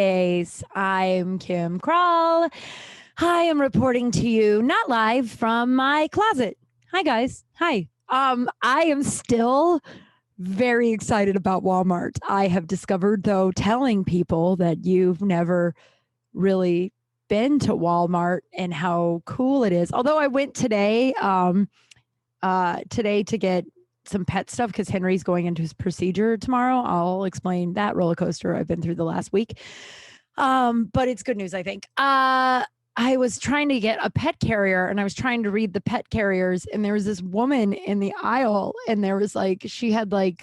Face. I'm Kim Kral. Hi, I'm reporting to you, not live from my closet. Hi, guys. Hi. I am still very excited about Walmart. I have discovered, though, telling people that you've never really been to Walmart and how cool it is. Although I went today, to get some pet stuff because Henry's going into his procedure tomorrow. I'll explain that roller coaster I've been through the last week. But it's good news, I think. I was trying to get a pet carrier and I was trying to read the pet carriers, and there was this woman in the aisle, and there was she had I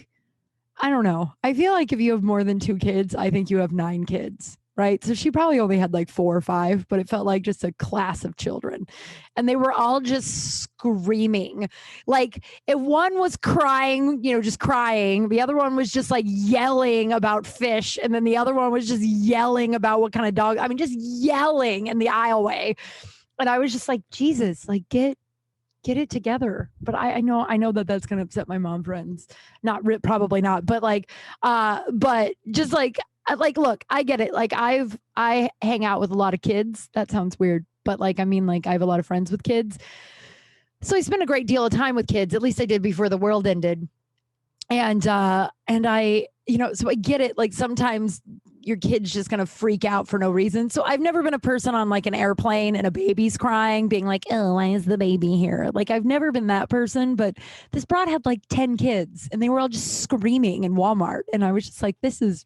don't know. I feel like if you have more than 2 kids, I think you have 9 kids, right? So she probably only had 4 or 5, but it felt like just a class of children. And they were all just screaming. If one was crying, just crying, the other one was just yelling about fish. And then the other one was just yelling about what kind of dog. I mean, just yelling in the aisleway. And I was just like, Jesus, get it together. But I know that that's going to upset my mom friends. Probably not. But but just look, I get it. I hang out with a lot of kids. That sounds weird, but I have a lot of friends with kids. So I spend a great deal of time with kids. At least I did before the world ended. And I, so I get it. Sometimes your kid's just going to freak out for no reason. So I've never been a person on an airplane and a baby's crying, being like, oh, why is the baby here? I've never been that person, but this broad had 10 kids and they were all just screaming in Walmart. And I was just like, this is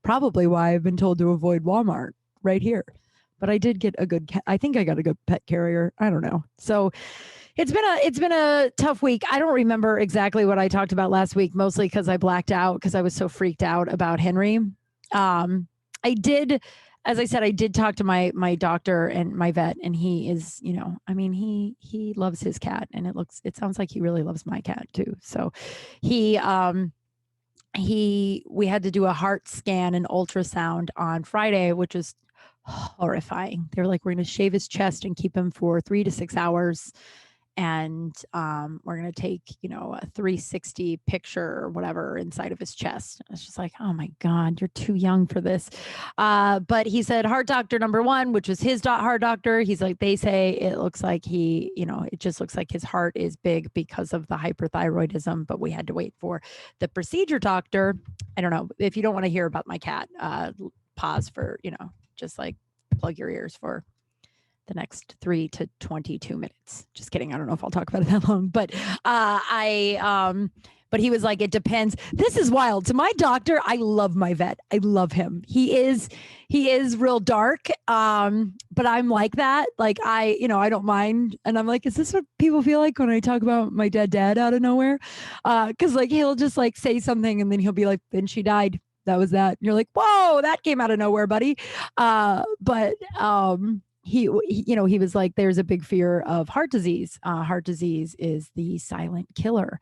probably why I've been told to avoid Walmart right here. But I did get I think I got a good pet carrier. I don't know. So it's been a tough week. I don't remember exactly what I talked about last week, mostly because I blacked out because I was so freaked out about Henry. I did, as I said, I did talk to my doctor and my vet, and he is, he loves his cat, and it sounds like he really loves my cat too. So we had to do a heart scan and ultrasound on Friday, which was horrifying. They were like, we're going to shave his chest and keep him for 3 to 6 hours. And we're going to take, a 360 picture or whatever inside of his chest. It's just like, oh my God, you're too young for this. But he said heart doctor number 1, which was his heart doctor. He's like, they say it looks like it just looks like his heart is big because of the hyperthyroidism, but we had to wait for the procedure doctor. I don't know if you don't want to hear about my cat, pause for, just plug your ears for the next 3 to 22 minutes. Just kidding. I don't know if I'll talk about it that long, but but he was like, it depends. This is wild. So my doctor, I love my vet. I love him. He is real dark. But I'm like that. I don't mind. And I'm like, is this what people feel like when I talk about my dad out of nowhere? Cause he'll just say something and then he'll be like, then she died. That was that. And you're like, whoa, that came out of nowhere, buddy. He was like, there's a big fear of heart disease. Heart disease is the silent killer.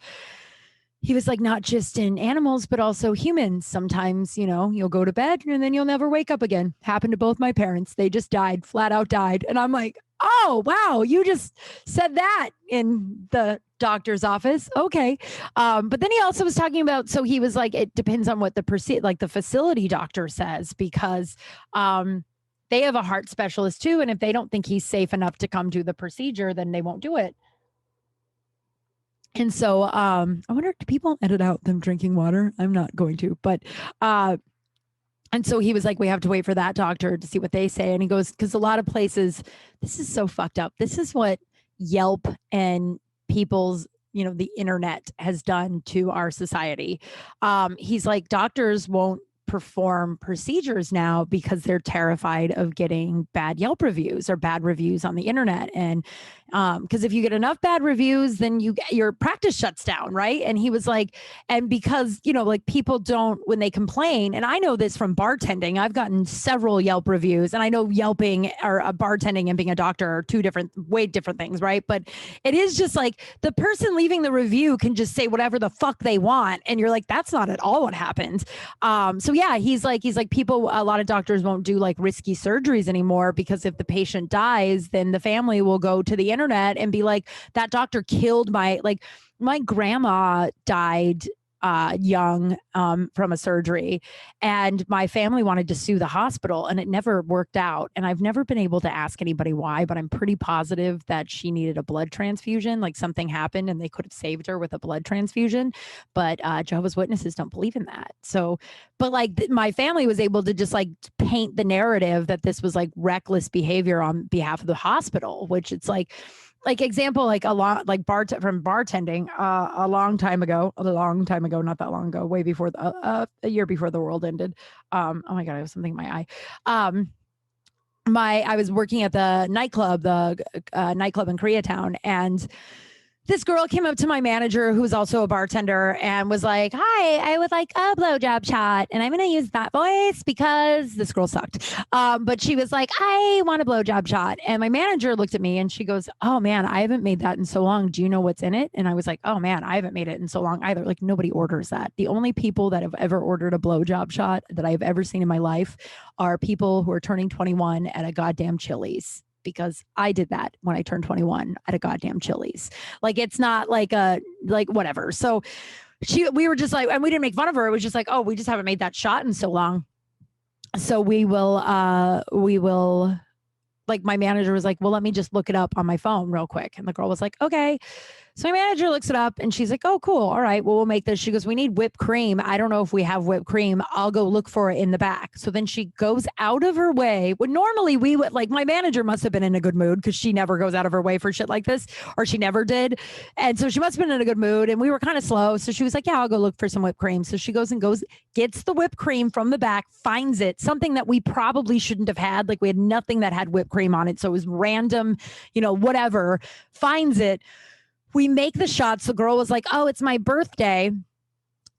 He was like, not just in animals, but also humans. Sometimes, you'll go to bed and then you'll never wake up again. Happened to both my parents. They just died, flat out died. And I'm like, oh, wow, you just said that in the doctor's office. Okay. But then he also was talking about, so he was like, it depends on what the facility doctor says, because, they have a heart specialist too. And if they don't think he's safe enough to come do the procedure, then they won't do it. And so I wonder, do people edit out them drinking water? I'm not going to, but and so he was like, we have to wait for that doctor to see what they say. And he goes, because a lot of places, this is so fucked up. This is what Yelp and people's, the internet has done to our society. He's like, doctors won't perform procedures now because they're terrified of getting bad Yelp reviews or bad reviews on the internet. And because if you get enough bad reviews, then your practice shuts down, right? And he was like, and because, people don't, when they complain, and I know this from bartending, I've gotten several Yelp reviews, and I know Yelping or bartending and being a doctor are way different things, right? But it is just the person leaving the review can just say whatever the fuck they want. And you're like, that's not at all what happens. So yeah, he's like, people, a lot of doctors won't do risky surgeries anymore, because if the patient dies, then the family will go to the internet and be like, that doctor killed my grandma died young from a surgery, and my family wanted to sue the hospital, and it never worked out. And I've never been able to ask anybody why, but I'm pretty positive that she needed a blood transfusion. Like something happened and they could have saved her with a blood transfusion. But Jehovah's Witnesses don't believe in that. So, but like my family was able to just like paint the narrative that this was like reckless behavior on behalf of the hospital, which it's like example, like a lot, like from bartending a long time ago, not that long ago, way before a year before the world ended. Oh my God, I have something in my eye. I was working at the nightclub in Koreatown, and this girl came up to my manager, who was also a bartender, and was like, "Hi, I would like a blowjob shot." And I'm going to use that voice because this girl sucked. But she was like, "I want a blowjob shot." And my manager looked at me and she goes, "Oh man, I haven't made that in so long. Do you know what's in it?" And I was like, "Oh man, I haven't made it in so long either." Like nobody orders that. The only people that have ever ordered a blowjob shot that I've ever seen in my life are people who are turning 21 at a goddamn Chili's. Because I did that when I turned 21 at a goddamn Chili's. Like, it's not like whatever. So we were just like, and we didn't make fun of her. It was just like, oh, we just haven't made that shot in so long. So we will, like my manager was like, well, let me just look it up on my phone real quick. And the girl was like, okay. So my manager looks it up and she's like, oh, cool. All right, well, we'll make this. She goes, we need whipped cream. I don't know if we have whipped cream. I'll go look for it in the back. So then she goes out of her way. Well, normally we would, like, my manager must have been in a good mood because she never goes out of her way for shit like this, or she never did. And so she must have been in a good mood, and we were kind of slow. So she was like, yeah, I'll go look for some whipped cream. So she goes, gets the whipped cream from the back, finds it, something that we probably shouldn't have had. Like we had nothing that had whipped cream on it. So it was random, whatever, finds it. We make the shots. The girl was like, oh, it's my birthday.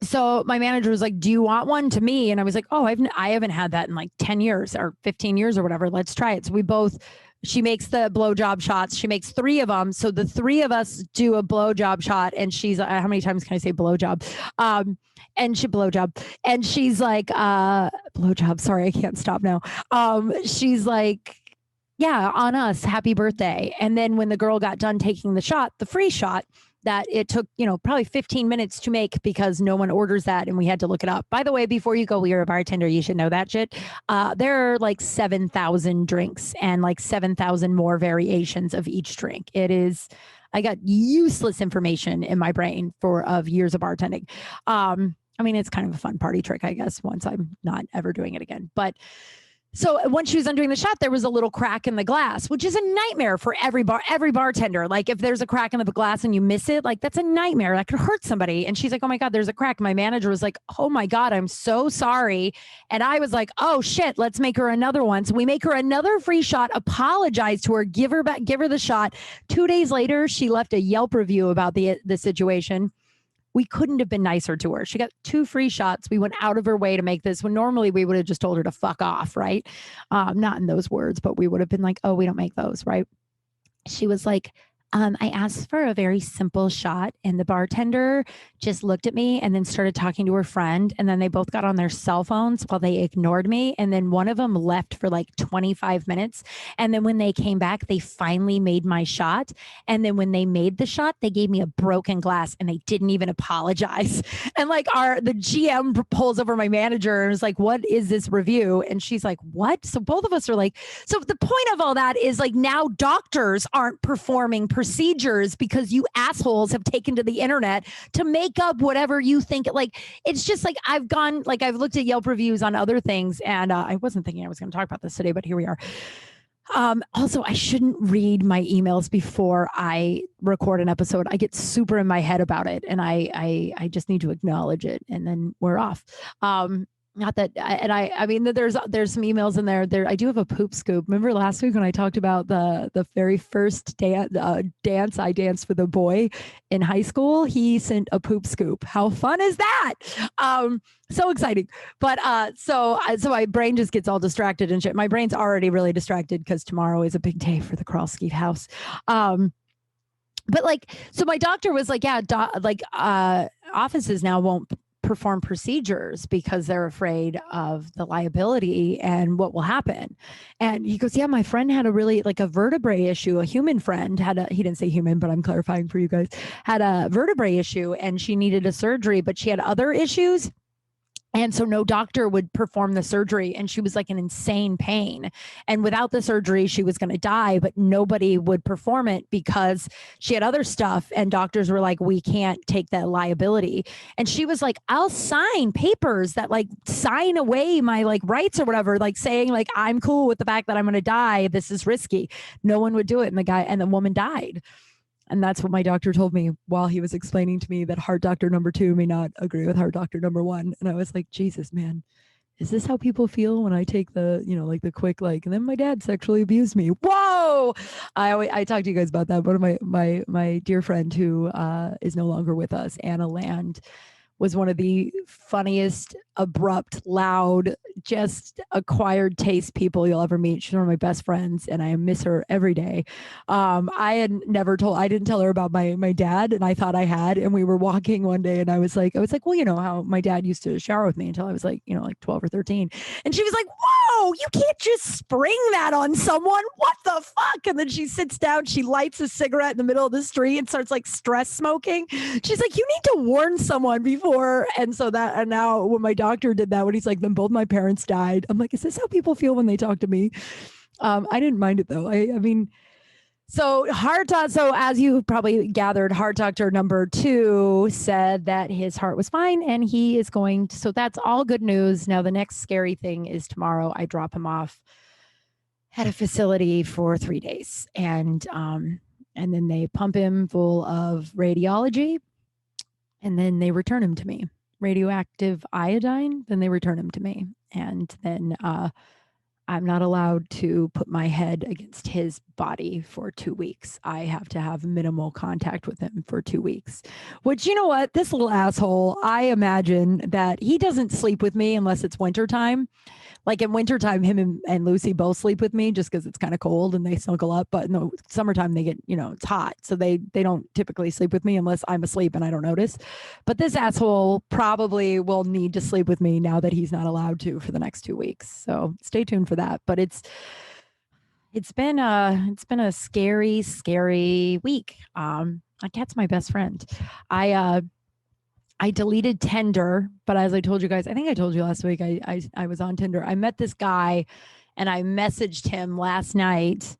So my manager was like, do you want one to me? And I was like, oh, I haven't had that in like 10 years or 15 years or whatever. Let's try it. So she makes the blowjob shots. She makes 3 of them. So the 3 of us do a blowjob shot. And she's, how many times can I say blowjob? Blowjob. And she's like, blowjob. Sorry, I can't stop now. She's like, yeah, on us, happy birthday. And then when the girl got done taking the shot, the free shot, that it took, probably 15 minutes to make because no one orders that and we had to look it up. By the way, before you go, you're a bartender, you should know that shit. There are like 7,000 drinks and like 7,000 more variations of each drink. I got useless information in my brain of years of bartending. I mean, it's kind of a fun party trick, I guess, once I'm not ever doing it again. But so when she was undoing the shot, there was a little crack in the glass, which is a nightmare for every bartender. Like if there's a crack in the glass and you miss it, like that's a nightmare. That could hurt somebody. And she's like, oh my God, there's a crack. My manager was like, oh my God, I'm so sorry. And I was like, oh shit, let's make her another one. So we make her another free shot, apologize to her, give her the shot. 2 days later, she left a Yelp review about the situation. We couldn't have been nicer to her. She got 2 free shots. We went out of her way to make this when normally we would have just told her to fuck off, right? Not in those words, but we would have been like, oh, we don't make those, right? She was like, I asked for a very simple shot, and the bartender just looked at me and then started talking to her friend. And then they both got on their cell phones while they ignored me. And then one of them left for like 25 minutes. And then when they came back, they finally made my shot. And then when they made the shot, they gave me a broken glass and they didn't even apologize. And like the GM pulls over my manager and was like, what is this review? And she's like, what? So both of us are like, so the point of all that is like now doctors aren't performing procedures because you assholes have taken to the internet to make up whatever you think. Like, it's just like I've looked at Yelp reviews on other things, and I wasn't thinking I was going to talk about this today, but here we are. Also, I shouldn't read my emails before I record an episode. I get super in my head about it, and I just need to acknowledge it, and then we're off. Not that, and I mean, there's some emails in there. I do have a poop scoop. Remember last week when I talked about the very first dance I danced with a boy in high school? He sent a poop scoop. How fun is that? So exciting. But so my brain just gets all distracted and shit. My brain's already really distracted because tomorrow is a big day for the Kralski house. But like, so my doctor was like, yeah, offices now won't perform procedures because they're afraid of the liability and what will happen. And he goes, yeah, my friend had a really like a vertebrae issue. A human friend had he didn't say human, but I'm clarifying for you guys, had a vertebrae issue and she needed a surgery, but she had other issues. And so no doctor would perform the surgery. And she was like in insane pain. And without the surgery, she was going to die, but nobody would perform it because she had other stuff. And doctors were like, we can't take that liability. And she was like, I'll sign papers that like sign away my like rights or whatever, like saying like, I'm cool with the fact that I'm going to die. This is risky. No one would do it. And the woman died. And that's what my doctor told me while he was explaining to me that heart doctor number 2 may not agree with heart doctor number 1. And I was like, Jesus, man, is this how people feel when I take the, like the quick, like, and then my dad sexually abused me. Whoa. I talked to you guys about that. One of my dear friend who is no longer with us, Anna Land, was one of the funniest, abrupt, loud, just acquired taste people you'll ever meet. She's one of my best friends, and I miss her every day. I didn't tell her about my dad, and I thought I had. And we were walking one day, and I was like, well, you know how my dad used to shower with me until I was like, like 12 or 13. And she was like, whoa, you can't just spring that on someone. What the fuck? And then she sits down, she lights a cigarette in the middle of the street and starts like stress smoking. She's like, you need to warn someone before. And so and now when my doctor did that, when he's like, then both my parents died, I'm like, is this how people feel when they talk to me? I didn't mind it though. I mean, so as you probably gathered, heart doctor number 2 said that his heart was fine and he is going to, so that's all good news. Now the next scary thing is tomorrow I drop him off at a facility for 3 days, and then they pump him full of radiology. And then they return him to me, radioactive iodine. Then they return him to me. And then I'm not allowed to put my head against his body for 2 weeks. I have to have minimal contact with him for 2 weeks, which, you know what, this little asshole, I imagine that he doesn't sleep with me unless it's wintertime. Like in wintertime, him and Lucy both sleep with me just because it's kind of cold and they snuggle up. But in the summertime, they get, it's hot. So they don't typically sleep with me unless I'm asleep and I don't notice. But this asshole probably will need to sleep with me now that he's not allowed to for the next 2 weeks. So stay tuned for that. But it's been a scary, scary week. My cat's my best friend. I deleted Tinder, but as I told you guys, I think I told you last week, I was on Tinder. I met this guy and I messaged him last night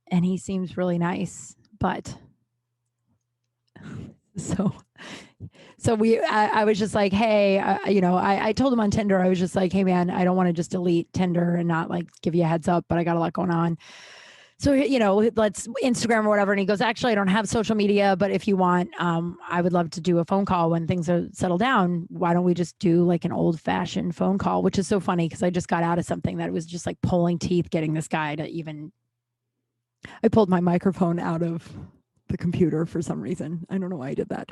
and he seems really nice, but so I was just like, hey, I told him on Tinder, I was just like, hey man, I don't want to just delete Tinder and not like give you a heads up, but I got a lot going on. So, let's Instagram or whatever. And he goes, actually, I don't have social media, but if you want, I would love to do a phone call when things are settled down. Why don't we just do like an old fashioned phone call, which is so funny because I just got out of something that was just like pulling teeth, getting this guy to even, I pulled my microphone out of the computer for some reason. I don't know why I did that.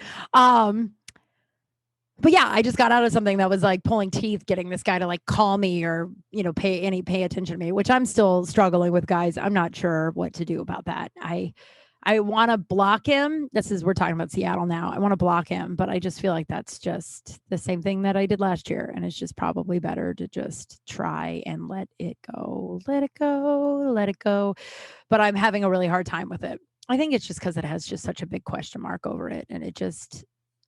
But yeah, I just got out of something that was like pulling teeth, getting this guy to like call me or, pay attention to me, which I'm still struggling with, guys. I'm not sure what to do about that. I want to block him. We're talking about Seattle now. I want to block him, but I just feel like that's just the same thing that I did last year. And it's just probably better to just try and let it go. But I'm having a really hard time with it. I think it's just because it has just such a big question mark over it. And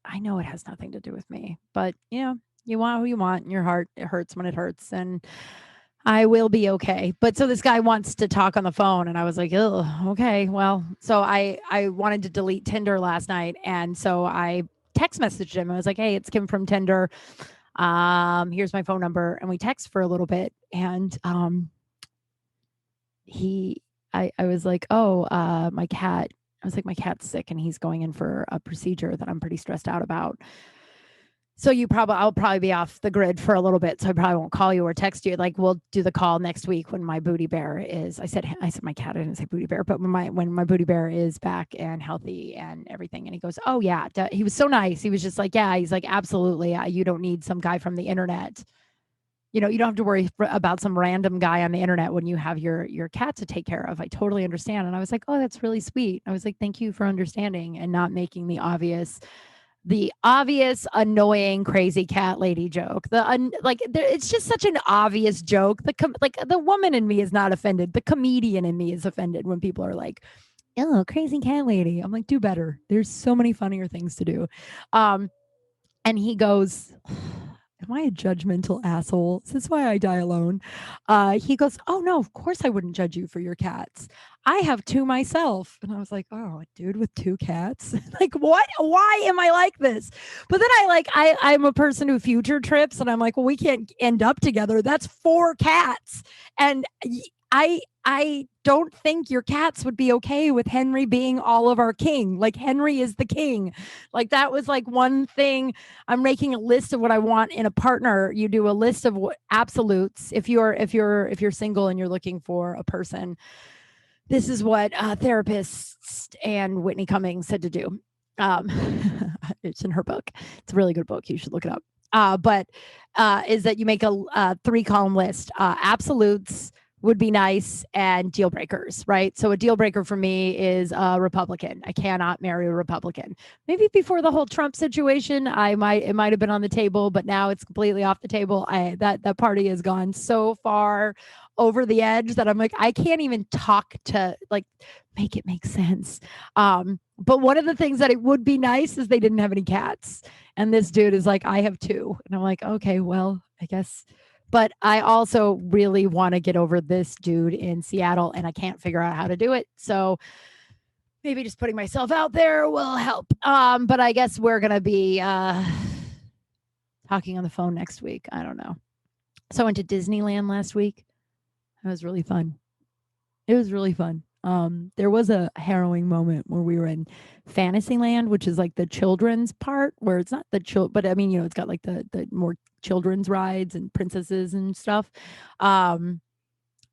I know it has nothing to do with me, but you want who you want in your heart. It hurts when it hurts, and I will be okay. But so this guy wants to talk on the phone, and I was like, oh, okay. Well, so I wanted to delete Tinder last night, and so I text messaged him. I was like, hey, it's Kim from Tinder. Here's my phone number, and we text for a little bit, and I was like, oh, my cat's sick and he's going in for a procedure that I'm pretty stressed out about. So I'll probably be off the grid for a little bit. So I probably won't call you or text you. Like we'll do the call next week when my booty bear is, I said my cat, I didn't say booty bear, but when my booty bear is back and healthy and everything. And he goes, oh yeah. He was so nice. He was just like, yeah, he's like, absolutely. You don't need some guy from the internet. You don't have to worry about some random guy on the internet when you have your cat to take care of. I totally understand. And I was like, oh, that's really sweet. I was like, thank you for understanding and not making the obvious the obvious, annoying, crazy cat lady joke. It's just such an obvious joke. Like the woman in me is not offended. The comedian in me is offended when people are like, "Oh, crazy cat lady." I'm like, do better. There's so many funnier things to do. Um, and he goes, am I a judgmental asshole? Is this why I die alone? He goes, oh no, of course I wouldn't judge you for your cats. I have two myself. And I was like, oh, a dude with two cats? Like, what? Why am I like this? But then I'm a person who future trips and I'm like, well, we can't end up together. That's four cats. And I don't think your cats would be okay with Henry being all of our king. Like Henry is the king. Like that was like one thing. I'm making a list of what I want in a partner. You do a list of what absolutes. If you're single and you're looking for a person, this is what therapists and Whitney Cummings said to do. Um, it's in her book. It's a really good book. You should look it up. But is that you make a 3-column list. Absolutes would be nice and deal breakers, right? So a deal breaker for me is a Republican. I cannot marry a Republican. Maybe before the whole Trump situation, it might have been on the table, but now it's completely off the table. That party has gone so far over the edge that I'm like, I can't even talk to like make it make sense. But one of the things that it would be nice is they didn't have any cats. And this dude is like, I have two. And I'm like, okay, well, I guess. But I also really want to get over this dude in Seattle and I can't figure out how to do it. So maybe just putting myself out there will help. But I guess we're going to be talking on the phone next week. I don't know. So I went to Disneyland last week. It was really fun. It was really fun. There was a harrowing moment where we were in Fantasyland, which is like the children's part, where it's not the but I mean, it's got like the more children's rides and princesses and stuff. And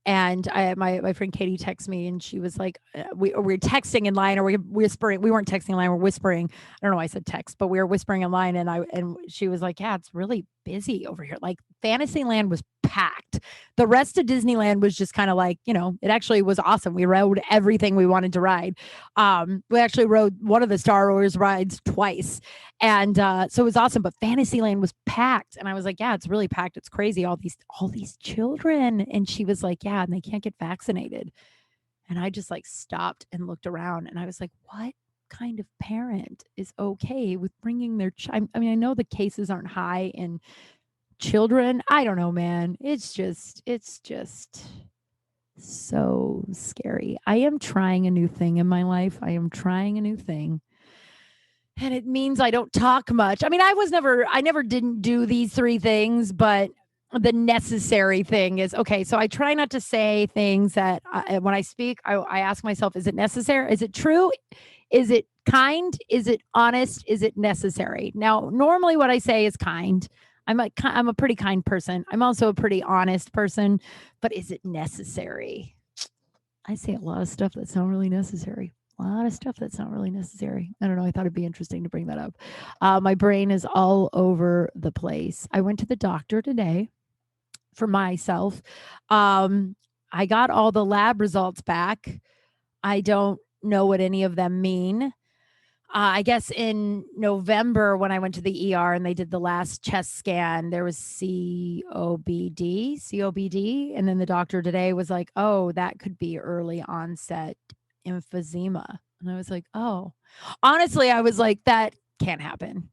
my friend Katie texted me and she was like, we were texting in line or we whispering. We weren't texting in line, we're whispering. I don't know why I said text, but we were whispering in line and she was like, yeah, it's really busy over here. Like Fantasyland was packed. The rest of Disneyland was just kind of like, it actually was awesome. We rode everything we wanted to ride. We actually rode one of the Star Wars rides twice. And so it was awesome. But Fantasyland was packed. And I was like, yeah, it's really packed. It's crazy. All these children. And she was like, yeah, and they can't get vaccinated. And I just like stopped and looked around and I was like, what kind of parent is okay with bringing their child? I mean, I know the cases aren't high in children. I don't know, man. It's just so scary. I am trying a new thing in my life. I am trying a new thing. And it means I don't talk much. I mean, I never didn't do these 3 things, but the necessary thing is okay. So I try not to say things that when I speak, I ask myself, is it necessary? Is it true? Is it kind? Is it honest? Is it necessary? Now, normally what I say is kind. I'm a pretty kind person. I'm also a pretty honest person, but is it necessary? I say a lot of stuff that's not really necessary. A lot of stuff that's not really necessary. I don't know. I thought it'd be interesting to bring that up. My brain is all over the place. I went to the doctor today for myself. I got all the lab results back. I don't know what any of them mean. I guess in November when I went to the ER and they did the last chest scan, there was COBD, and then the doctor today was like, "Oh, that could be early onset emphysema." And I was like, "Oh." Honestly, I was like, "That can't happen."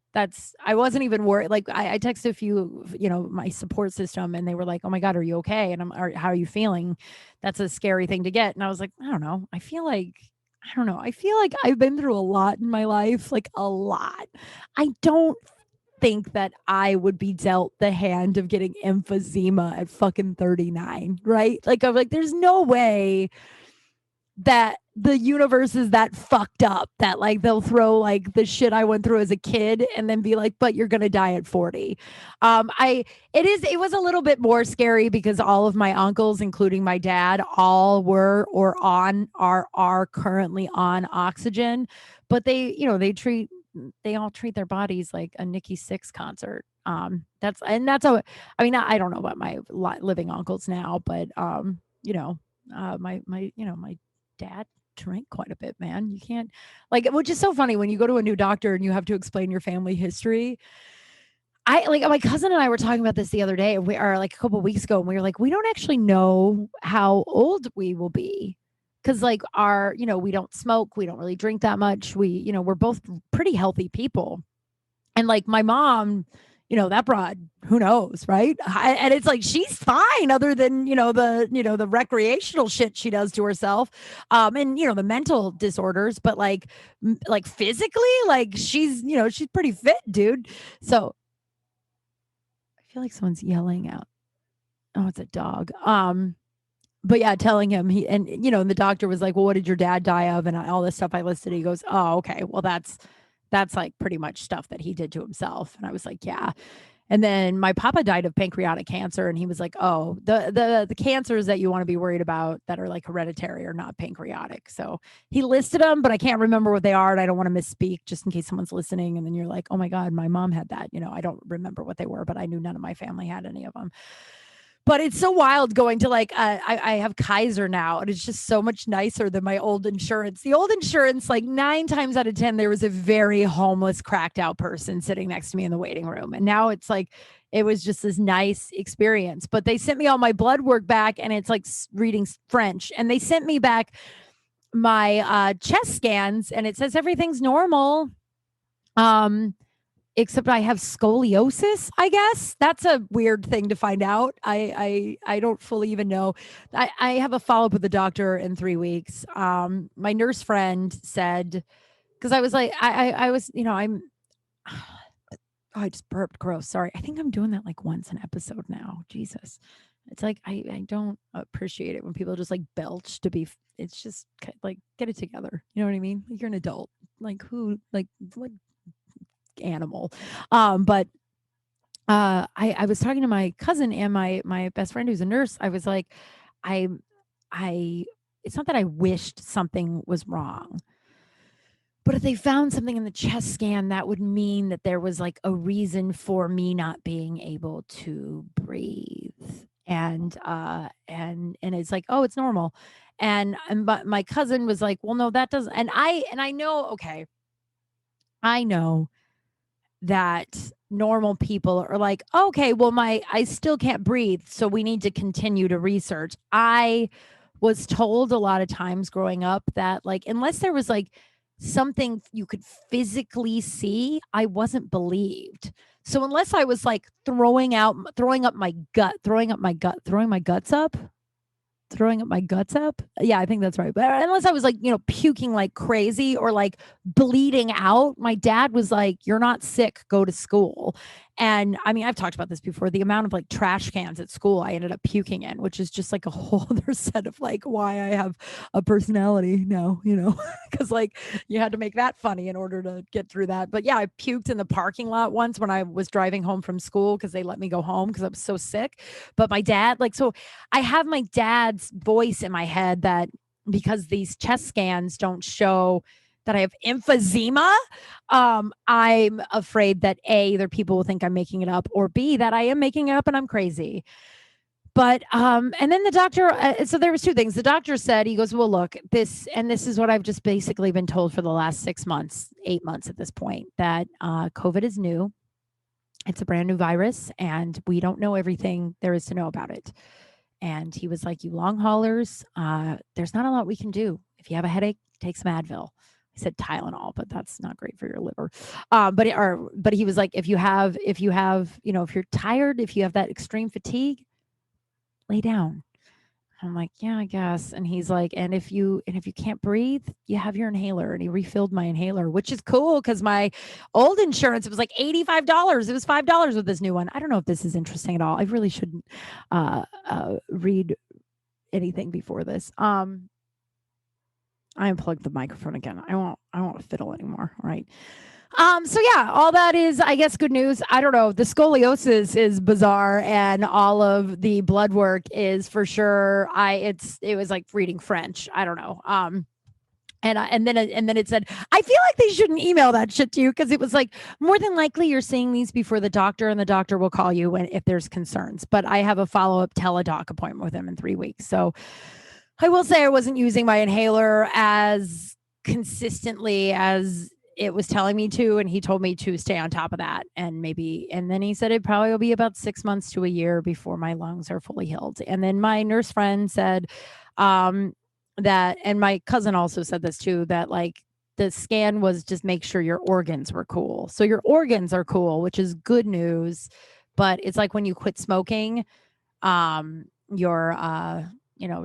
I wasn't even worried. Like I texted a few, my support system and they were like, "Oh my God, are you okay?" And how are you feeling? That's a scary thing to get. And I was like, I don't know. I feel like I've been through a lot in my life, like a lot. I don't think that I would be dealt the hand of getting emphysema at fucking 39, right? Like I'm like, there's no way that the universe is that fucked up that like they'll throw like the shit I went through as a kid and then be like, but you're gonna die at 40. It was a little bit more scary because all of my uncles, including my dad, all were or are currently on oxygen, but they all treat their bodies like a Nikki Sixx concert. I don't know about my living uncles now, but my dad drink quite a bit, man. You can't, like, which is so funny when you go to a new doctor and you have to explain your family history. I like my cousin and I were talking about this the other day, we are like a couple weeks ago, and we were like, we don't actually know how old we will be. Cause like we don't smoke, we don't really drink that much. We're both pretty healthy people. And like my mom, that broad, who knows, right? And it's like she's fine, other than the recreational shit she does to herself, and the mental disorders. But like physically, like she's pretty fit, dude. So I feel like someone's yelling out. Oh, it's a dog. But yeah, telling him and the doctor was like, well, what did your dad die of? And all this stuff I listed. He goes, oh, okay, well that's like pretty much stuff that he did to himself. And I was like, yeah. And then my papa died of pancreatic cancer, and he was like, oh, the cancers that you want to be worried about that are like hereditary are not pancreatic. So he listed them, but I can't remember what they are, and I don't want to misspeak just in case someone's listening and then you're like, oh my God, my mom had that. I don't remember what they were, but I knew none of my family had any of them. But it's so wild going to like, I have Kaiser now, and it's just so much nicer than my old insurance. The old insurance, like 9 times out of 10, there was a very homeless, cracked out person sitting next to me in the waiting room. And now it's like, it was just this nice experience. But they sent me all my blood work back, and it's like reading French. And they sent me back my chest scans, and it says everything's normal. Except I have scoliosis, I guess. That's a weird thing to find out. I don't fully even know. I have a follow-up with the doctor in 3 weeks. My nurse friend said, because I was like, I was, I'm, oh, I just burped. Gross. Sorry. I think I'm doing that like once an episode now. Jesus. It's like, I don't appreciate it when people just like belch to be, it's just like, get it together. You know what I mean? Like, you're an adult. Like who, like what animal? But I was talking to my cousin and my best friend who's a nurse. I was like, I it's not that I wished something was wrong, but if they found something in the chest scan, that would mean that there was like a reason for me not being able to breathe. And it's like, oh, it's normal. But my cousin was like, well, no, that doesn't. And I know, okay, I know that normal people are like, okay, well, I still can't breathe, so we need to continue to research. I was told a lot of times growing up that like, unless there was like something you could physically see, I wasn't believed. So unless I was like throwing my guts up. Yeah, I think that's right. But unless I was like, puking like crazy or like bleeding out, my dad was like, you're not sick, go to school. And I mean, I've talked about this before, the amount of like trash cans at school I ended up puking in, which is just like a whole other set of like why I have a personality now, because like you had to make that funny in order to get through that. But yeah, I puked in the parking lot once when I was driving home from school because they let me go home because I was so sick. But my dad, like, so I have my dad's voice in my head that because these chest scans don't show that I have emphysema, I'm afraid that A, either people will think I'm making it up, or B, that I am making it up and I'm crazy. But and then the doctor, so there was 2 things. The doctor said, he goes, well, look, this is what I've just basically been told for the last 6 months, 8 months at this point, that COVID is new. It's a brand new virus, and we don't know everything there is to know about it. And he was like, you long haulers, there's not a lot we can do. If you have a headache, take some Advil. I said Tylenol, but that's not great for your liver. But he was like, if you're tired, if you have that extreme fatigue, lay down. I'm like, yeah, I guess. And he's like, and if you can't breathe, you have your inhaler. And he refilled my inhaler, which is cool because my old insurance, it was like $85. It was $5 with this new one. I don't know if this is interesting at all. I really shouldn't read anything before this. I unplugged the microphone again. I won't fiddle anymore. All right. So yeah, all that is, I guess, good news. I don't know. The scoliosis is bizarre, and all of the blood work is for sure. It was like reading French. I don't know. And then it said, I feel like they shouldn't email that shit to you because it was like, more than likely you're seeing these before the doctor, and the doctor will call you if there's concerns. But I have a follow-up teledoc appointment with him in 3 weeks. So I will say I wasn't using my inhaler as consistently as it was telling me to, and he told me to stay on top of that, and then he said it probably will be about 6 months to a year before my lungs are fully healed. And then my nurse friend said um that, and my cousin also said this too, that like the scan was just make sure your organs were cool. So your organs are cool, which is good news, but it's like when you quit smoking, your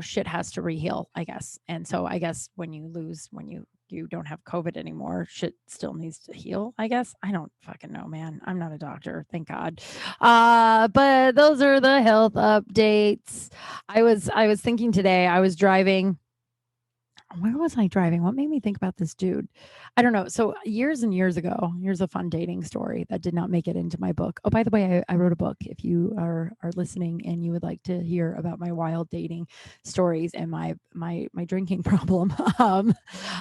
shit has to reheal, I guess. And so I guess when you don't have COVID anymore, shit still needs to heal, I guess. I don't fucking know, man. I'm not a doctor, thank God. But those are the health updates. I was thinking today, I was driving. Where was I driving? What made me think about this dude? I don't know. So years and years ago, here's a fun dating story that did not make it into my book. Oh, by the way, I wrote a book. If you are listening and you would like to hear about my wild dating stories and my drinking problem,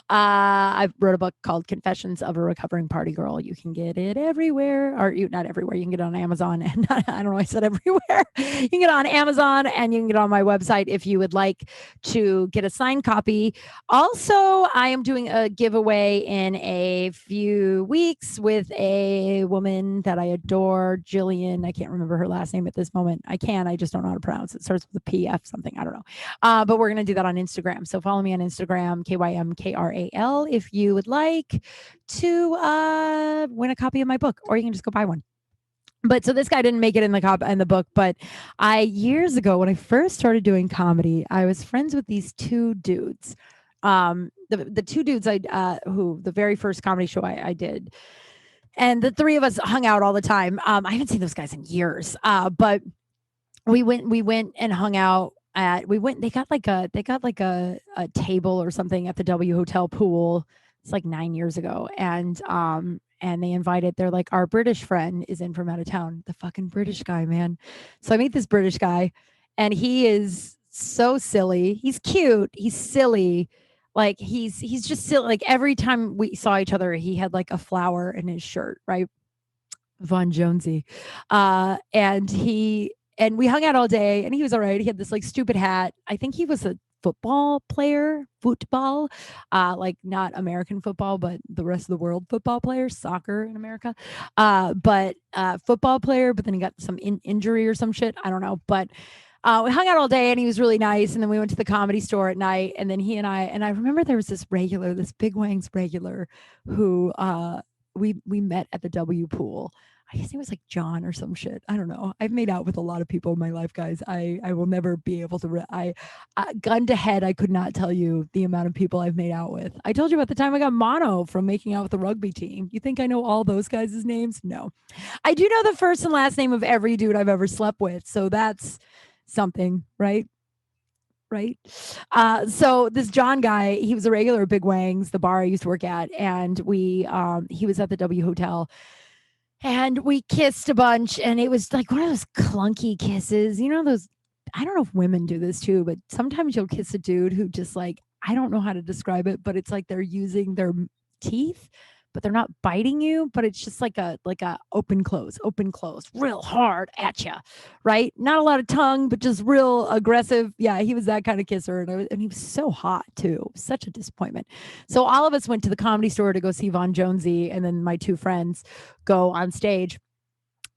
I wrote a book called Confessions of a Recovering Party Girl. You can get it everywhere, or not everywhere. You can get it on Amazon, and I don't know. I said everywhere. You can get it on Amazon, and you can get it on my website if you would like to get a signed copy. Also, I am doing a giveaway in a few weeks with a woman that I adore, Jillian. I can't remember her last name at this moment. I just don't know how to pronounce it. It starts with a PF something. I don't know. But we're going to do that on Instagram. So follow me on Instagram, KYMKRAL, if you would like to win a copy of my book, or you can just go buy one. But so this guy didn't make it in the book, but years ago when I first started doing comedy, I was friends with these two dudes. The two dudes who the very first comedy show I did, and the three of us hung out all the time. I haven't seen those guys in years, but we went and hung out at they got like a table or something at the W Hotel pool. It's like 9 years ago, and they invited, they're like, our British friend is in from out of town. The fucking British guy, man. So I meet this British guy, and he is so silly. He's cute. He's silly. Like he's just silly. Like every time we saw each other, he had like a flower in his shirt, right? Von Jonesy. And we hung out all day, and he was all right. He had this like stupid hat. I think he was a football, like not American football, but the rest of the world football player, soccer in America. But football player, but then he got some injury or some shit. I don't know. But we hung out all day, and he was really nice. And then we went to the Comedy Store at night, and then he and I remember there was this Big Wang's regular who we met at the W pool. I guess he was like John or some shit. I don't know. I've made out with a lot of people in my life, guys. I will never be able to. Gun to head, I could not tell you the amount of people I've made out with. I told you about the time I got mono from making out with the rugby team. You think I know all those guys' names? No. I do know the first and last name of every dude I've ever slept with. So that's something, right? Right. So this John guy, he was a regular at Big Wang's, the bar I used to work at, and he was at the W Hotel. And we kissed a bunch, and it was like one of those clunky kisses. You know, those, I don't know if women do this too, but sometimes you'll kiss a dude who just like, I don't know how to describe it, but it's like they're using their teeth, but they're not biting you, but it's just like a open close, real hard at you, right? Not a lot of tongue, but just real aggressive. Yeah, he was that kind of kisser, and he was so hot too. Such a disappointment. So all of us went to the Comedy Store to go see Von Jonesy, and then my two friends go on stage.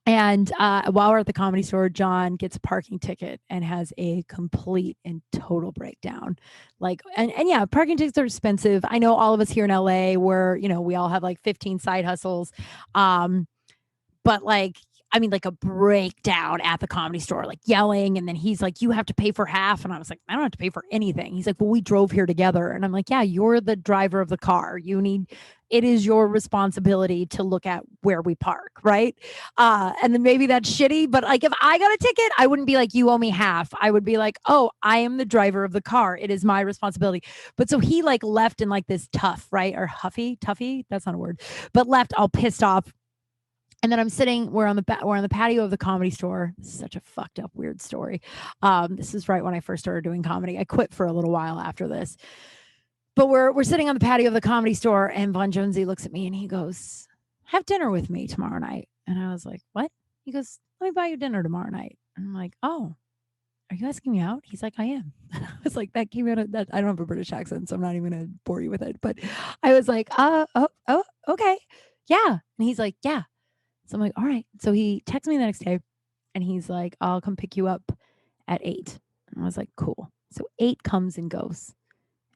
And while we're at the Comedy Store, John gets a parking ticket and has a complete and total breakdown. Like, and yeah, parking tickets are expensive. I know all of us here in LA where, we all have like 15 side hustles. But like, I mean, like a breakdown at the Comedy Store, like yelling. And then he's like, you have to pay for half. And I was like, I don't have to pay for anything. He's like, well, we drove here together. And I'm like, yeah, you're the driver of the car. It is your responsibility to look at where we park, right? And then maybe that's shitty, but like if I got a ticket, I wouldn't be like, you owe me half. I would be like, oh, I am the driver of the car. It is my responsibility. But so he like left in like this tough, right? Or tuffy, that's not a word, but left all pissed off. And then we're on the patio of the Comedy Store. This is such a fucked up, weird story. This is right when I first started doing comedy. I quit for a little while after this. But we're sitting on the patio of the Comedy Store, and Von Jonesy looks at me and he goes, have dinner with me tomorrow night. And I was like, what? He goes, let me buy you dinner tomorrow night. And I'm like, oh, are you asking me out? He's like, I am. I was like, that came out of that. I don't have a British accent, so I'm not even going to bore you with it. But I was like, oh, okay. Yeah. And he's like, yeah. So I'm like, all right. So he texts me the next day and he's like, I'll come pick you up at 8. And I was like, cool. So 8 comes and goes.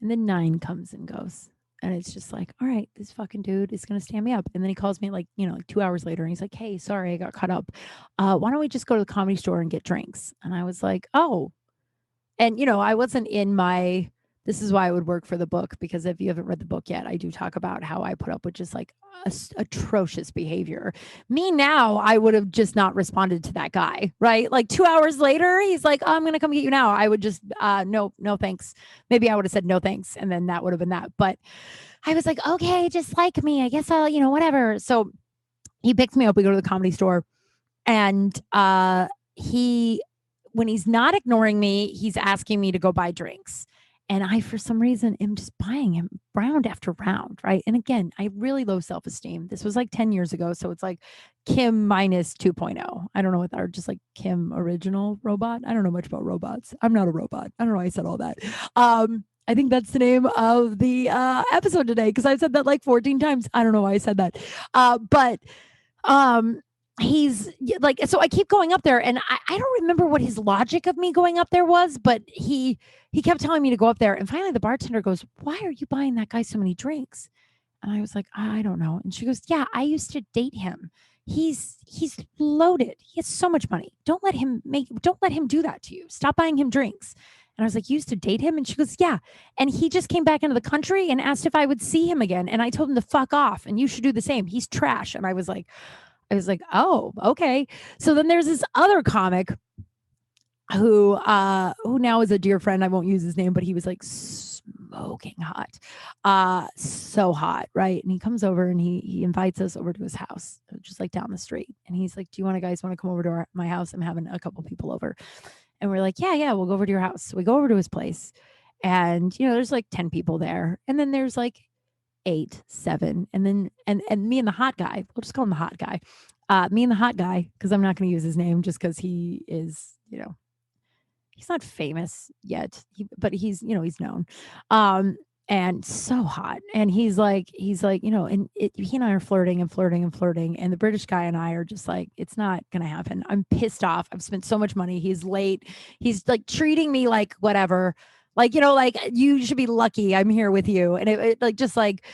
And then 9 comes and goes. And it's just like, all right, this fucking dude is going to stand me up. And then he calls me like, like 2 hours later and he's like, hey, sorry, I got caught up. Why don't we just go to the Comedy Store and get drinks? And I was like, oh. And, I wasn't in this is why I would work for the book, because if you haven't read the book yet, I do talk about how I put up with just like atrocious behavior. Me now, I would have just not responded to that guy, right? Like 2 hours later, he's like, oh, I'm going to come get you now. I would just, no, thanks. Maybe I would have said no, thanks. And then that would have been that. But I was like, okay, just like me. I guess I'll, whatever. So he picks me up. We go to the Comedy Store and when he's not ignoring me, he's asking me to go buy drinks. And I, for some reason, am just buying him round after round, right? And again, I have really low self-esteem. This was like 10 years ago. So it's like Kim minus 2.0. I don't know what that, or just like Kim original robot. I don't know much about robots. I'm not a robot. I don't know why I said all that. I think that's the name of the episode today, because I've said that like 14 times. I don't know why I said that. But he's like, so I keep going up there and I don't remember what his logic of me going up there was, but he kept telling me to go up there. And finally the bartender goes, why are you buying that guy so many drinks? And I was like, I don't know. And she goes, yeah, I used to date him. He's loaded. He has so much money. Don't let him do that to you. Stop buying him drinks. And I was like, you used to date him? And she goes, yeah. And he just came back into the country and asked if I would see him again. And I told him to fuck off and you should do the same. He's trash. And I was like, oh, okay. So then there's this other comic who now is a dear friend. I won't use his name, but he was like smoking hot, so hot, right? And he comes over and he invites us over to his house, just like down the street. And he's like, do you guys want to come over to my house? I'm having a couple people over. And we're like, yeah, we'll go over to your house. So we go over to his place and, there's like 10 people there. And then there's like 8, 7, and then and me and the hot guy. We'll just call him the hot guy. Me and the hot guy, because I'm not going to use his name just because he is, he's not famous yet, but he's known, and so hot. And he's like, he and I are flirting, and the British guy and I are just like, it's not going to happen. I'm pissed off. I've spent so much money. He's late. He's like treating me like whatever. Like, like you should be lucky I'm here with you. And it like, just like,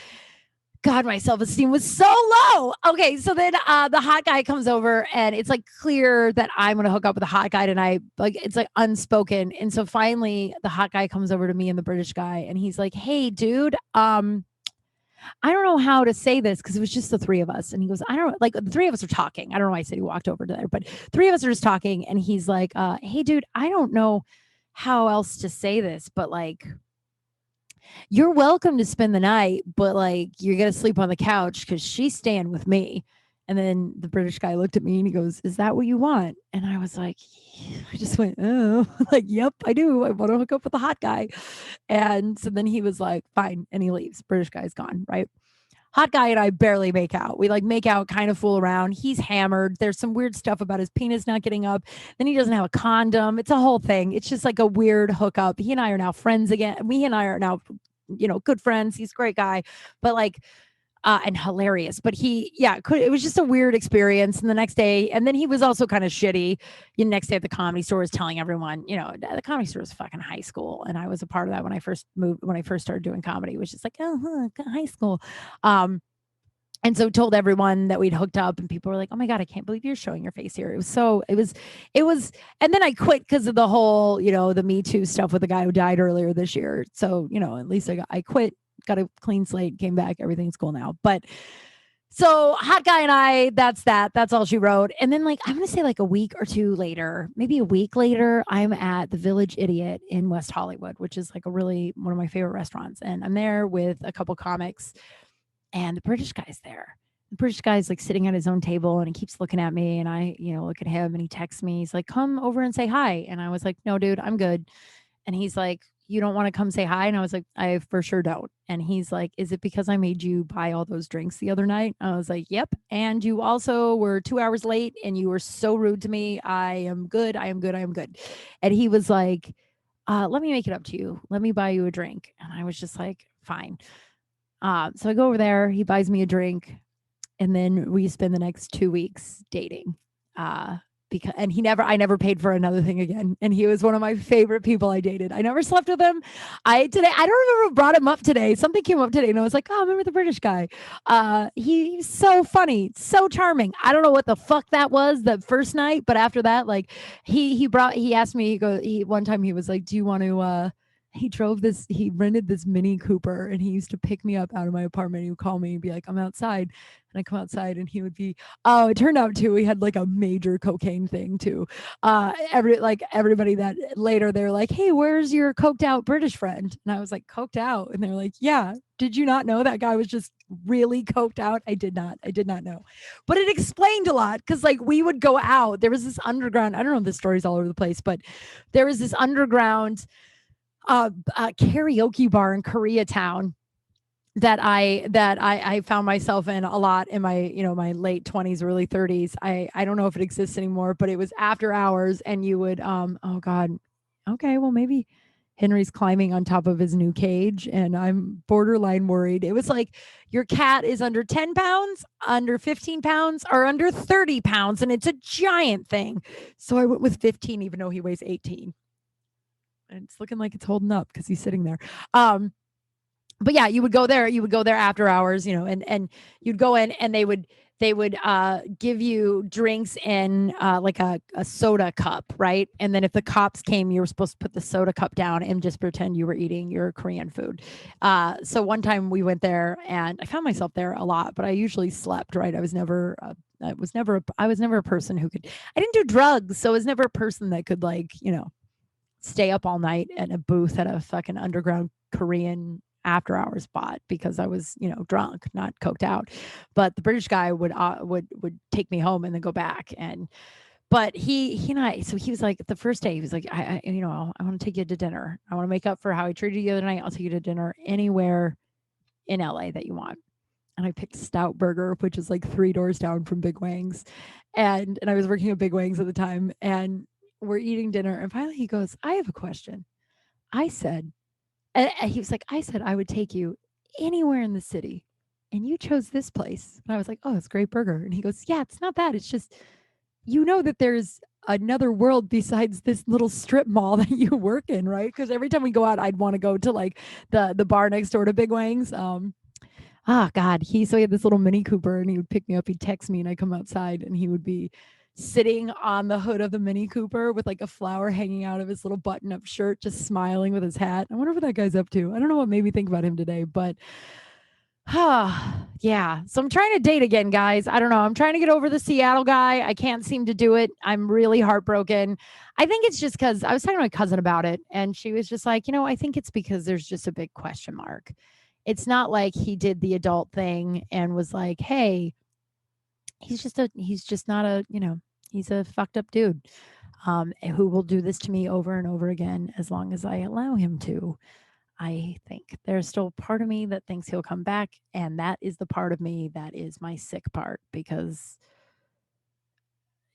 God, my self-esteem was so low. Okay. So then the hot guy comes over and it's like clear that I'm going to hook up with the hot guy tonight. Like, it's like unspoken. And so finally the hot guy comes over to me and the British guy. And he's like, hey dude, I don't know how to say this, because it was just the three of us. And he goes, I don't like, the three of us are talking. I don't know why I said he walked over to there, but 3 of us are just talking. And he's like, hey dude, I don't know how else to say this, but like, you're welcome to spend the night, but like, you're gonna sleep on the couch because she's staying with me. And then the British guy looked at me and he goes, is that what you want? And I was like, yeah. I just went, oh, like, yep, I do. I want to hook up with the hot guy. And so then he was like, fine. And he leaves. British guy's gone, right? Hot guy and I barely make out. We like make out, kind of fool around. He's hammered. There's some weird stuff about his penis not getting up. Then he doesn't have a condom. It's a whole thing. It's just like a weird hookup. He and I are now friends again. Me and I are now, good friends. He's a great guy, but like, and hilarious. But it was just a weird experience. And the next day, and then he was also kind of shitty. The next day at the Comedy Store was telling everyone, the Comedy Store is fucking high school. And I was a part of that when I first started doing comedy, which is like, high school. And so told everyone that we'd hooked up, and people were like, oh my God, I can't believe you're showing your face here. It was, and then I quit because of the whole, the Me Too stuff with the guy who died earlier this year. So, at least I quit, got a clean slate, came back, everything's cool now. But so hot guy and I, that's all she wrote. And then like, I'm going to say like a week or two later, maybe a week later, I'm at the Village Idiot in West Hollywood, which is like one of my favorite restaurants. And I'm there with a couple comics. And the British guy's there. The British guy's like sitting at his own table and he keeps looking at me, and I, look at him, and he texts me. He's like, come over and say hi. And I was like, no, dude, I'm good. And he's like, you don't want to come say hi? And I was like, I for sure don't. And he's like, is it because I made you buy all those drinks the other night? I was like, yep. And you also were 2 hours late and you were so rude to me. I am good. I am good. I am good. And he was like, let me make it up to you. Let me buy you a drink. And I was just like, fine. So I go over there. He buys me a drink. And then we spend the next 2 weeks dating. Because I never paid for another thing again. And he was one of my favorite people I dated. I never slept with him. I don't remember who brought him up today. Something came up today and I was like, oh, remember the British guy? He's so funny, so charming. I don't know what the fuck that was that first night, but after that, like he asked me, one time he was like, do you want to he rented this Mini Cooper and he used to pick me up out of my apartment. He would call me and be like, I'm outside. And I come outside and he would be, oh, it turned out too, he had like a major cocaine thing too. Everybody that later they're like, hey, where's your coked out British friend? And I was like, coked out? And they're like, yeah. Did you not know that guy was just really coked out? I did not know. But it explained a lot because like we would go out. There was this underground, I don't know if this story's all over the place, but there was this underground karaoke bar in Koreatown that I found myself in a lot in my, my late 20s, early 30s. I don't know if it exists anymore, but it was after hours and you would, oh God, okay, well, maybe Henry's climbing on top of his new cage and I'm borderline worried. It was like your cat is under 10 pounds, under 15 pounds, or under 30 pounds, and it's a giant thing. So I went with 15, even though he weighs 18. And it's looking like it's holding up because he's sitting there. But yeah, you would go there after hours, and you'd go in and they would give you drinks in like a soda cup, right? And then if the cops came, you were supposed to put the soda cup down and just pretend you were eating your Korean food. So one time we went there and I found myself there a lot, but I usually slept, right? I was never a person who could, I didn't do drugs. So I was never a person that could like, stay up all night at a booth at a fucking underground Korean after hours spot because I was, drunk, not coked out. But the British guy would take me home and then go back. But he and I, so he was like, the first day, he was like, I want to take you to dinner. I want to make up for how I treated you the other night. I'll take you to dinner anywhere in LA that you want. And I picked Stout Burger, which is like 3 doors down from Big Wang's. And I was working at Big Wang's at the time. And we're eating dinner. And finally he goes, I have a question. I said, and he was like, I said I would take you anywhere in the city. And you chose this place. And I was like, oh, it's a great burger. And he goes, yeah, it's not bad. It's just, that there's another world besides this little strip mall that you work in, right? Because every time we go out, I'd want to go to like the bar next door to Big Wang's. God, he had this little Mini Cooper and he would pick me up. He'd text me and I'd come outside and he would be sitting on the hood of the Mini Cooper with like a flower hanging out of his little button-up shirt, just smiling with his hat. I wonder what that guy's up to. I don't know what made me think about him today, but yeah. So I'm trying to date again, guys. I don't know. I'm trying to get over the Seattle guy. I can't seem to do it. I'm really heartbroken. I think it's just because I was talking to my cousin about it and she was just like, I think it's because there's just a big question mark. It's not like he did the adult thing and was like, hey, he's just not a, he's a fucked up dude who will do this to me over and over again as long as I allow him to. I think there's still part of me that thinks he'll come back. And that is the part of me that is my sick part because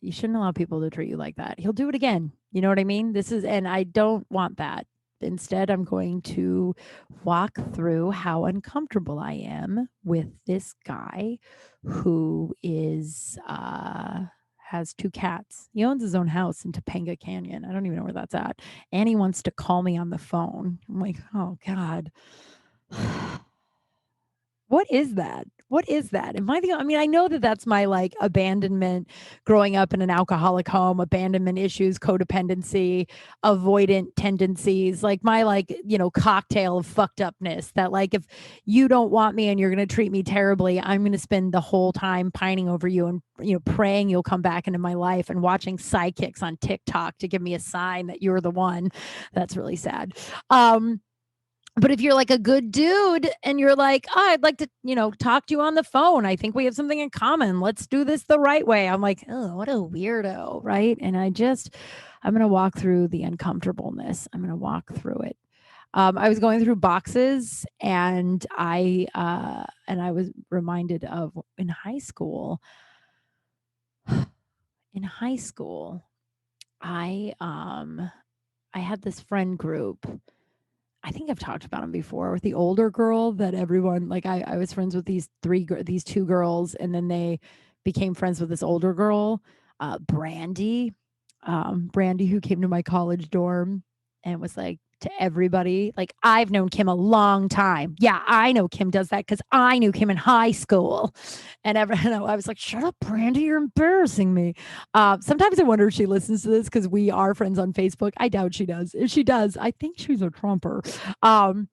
you shouldn't allow people to treat you like that. He'll do it again. You know what I mean? And I don't want that. Instead, I'm going to walk through how uncomfortable I am with this guy who has 2 cats. He owns his own house in Topanga Canyon. I don't even know where that's at. And he wants to call me on the phone. I'm like, oh God. What is that? What is that? I know that that's my like abandonment, growing up in an alcoholic home, abandonment issues, codependency, avoidant tendencies, like my cocktail of fucked upness that like, if you don't want me and you're going to treat me terribly, I'm going to spend the whole time pining over you and, praying you'll come back into my life and watching sidekicks on TikTok to give me a sign that you're the one. That's really sad. But if you're like a good dude and you're like, oh, I'd like to, talk to you on the phone. I think we have something in common. Let's do this the right way. I'm like, oh, what a weirdo. Right. And I'm going to walk through the uncomfortableness. I'm going to walk through it. I was going through boxes, and I was reminded of in high school. In high school, I um I had this friend group. I think I've talked about them before, with the older girl that everyone like. I was friends with these two girls, and then they became friends with this older girl, Brandy, Brandy, who came to my college dorm and was like to everybody, like, I've known Kim a long time. Yeah, I know Kim does that because I knew Kim in high school. And I was like, shut up, Brandy, you're embarrassing me. Sometimes I wonder if she listens to this because we are friends on Facebook. I doubt she does. If she does, I think she's a Trumper. Um,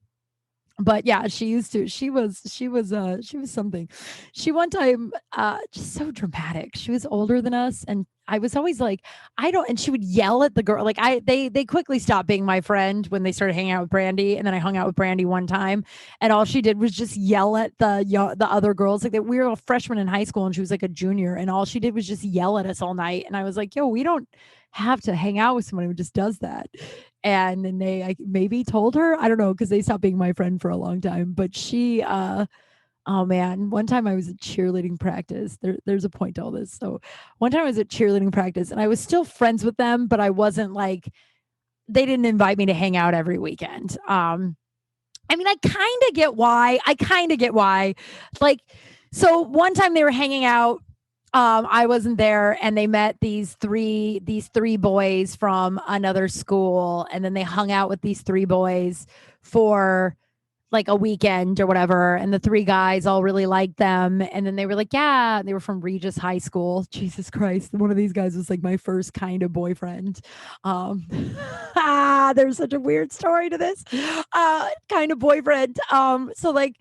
but yeah, she was something. She one time just so dramatic. She was older than us, and I was always like, I don't, and she would yell at the girl. Like, they quickly stopped being my friend when they started hanging out with Brandy. And then I hung out with Brandy one time, and all she did was just yell at the other girls. Like, that we were a freshman in high school and she was like a junior, and all she did was just yell at us all night. And I was like, yo, we don't have to hang out with someone who just does that. And then maybe told her, I don't know, because they stopped being my friend for a long time. But oh man, one time I was at cheerleading practice. There's a point to all this. So one time I was at cheerleading practice, and I was still friends with them, but I wasn't like, they didn't invite me to hang out every weekend. I mean, I kind of get why. Like, so one time they were hanging out. I wasn't there, and they met these three boys from another school, and then they hung out with these three boys for like a weekend or whatever. And the three guys all really liked them. And then they were like, yeah, they were from Regis High School. Jesus Christ. One of these guys was like my first kind of boyfriend. Um, there's such a weird story to this kind of boyfriend. So like,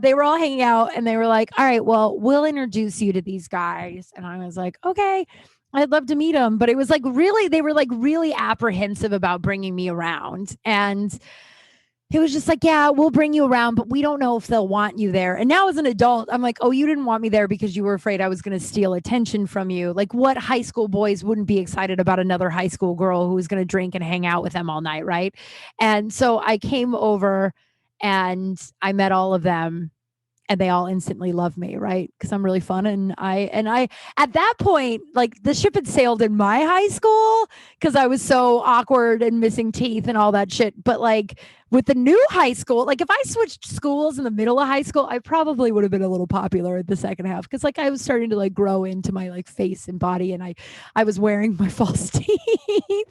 they were all hanging out, and they were like, all right, well, we'll introduce you to these guys. And I was like, okay, I'd love to meet them. But it was like, really, they were like really apprehensive about bringing me around. And it was just like, yeah, we'll bring you around, but we don't know if they'll want you there. And now as an adult, I'm like, oh, you didn't want me there because you were afraid I was going to steal attention from you. Like, what high school boys wouldn't be excited about another high school girl who was going to drink and hang out with them all night, right? And so I came over and I met all of them, and they all instantly love me, right? Because I'm really fun. And I at that point, like, the ship had sailed in my high school because I was so awkward and missing teeth and all that shit. But like, with the new high school, like, if I switched schools in the middle of high school, I probably would have been a little popular at the second half, because like I was starting to like grow into my like face and body, and I was wearing my false teeth.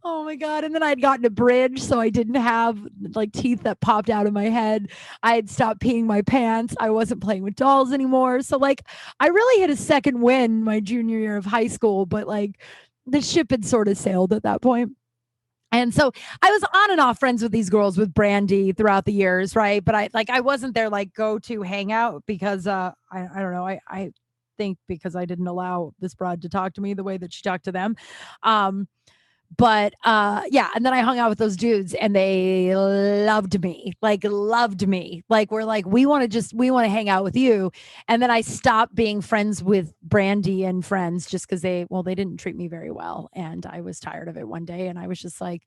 Oh my god. And then I'd gotten a bridge, so I didn't have like teeth that popped out of my head. I had stopped peeing my pants. I wasn't playing with dolls anymore. So like, I really hit a second win my junior year of high school, but like, the ship had sort of sailed at that point. And so I was on and off friends with these girls, with Brandy, throughout the years, right? But I wasn't their like go to hangout, because I don't know, I think because I didn't allow this broad to talk to me the way that she talked to them. Um, but yeah, and then I hung out with those dudes, and they loved me. Like, we're like, we want to hang out with you. And then I stopped being friends with Brandy and friends, just because they didn't treat me very well. And I was tired of it one day, and I was just like,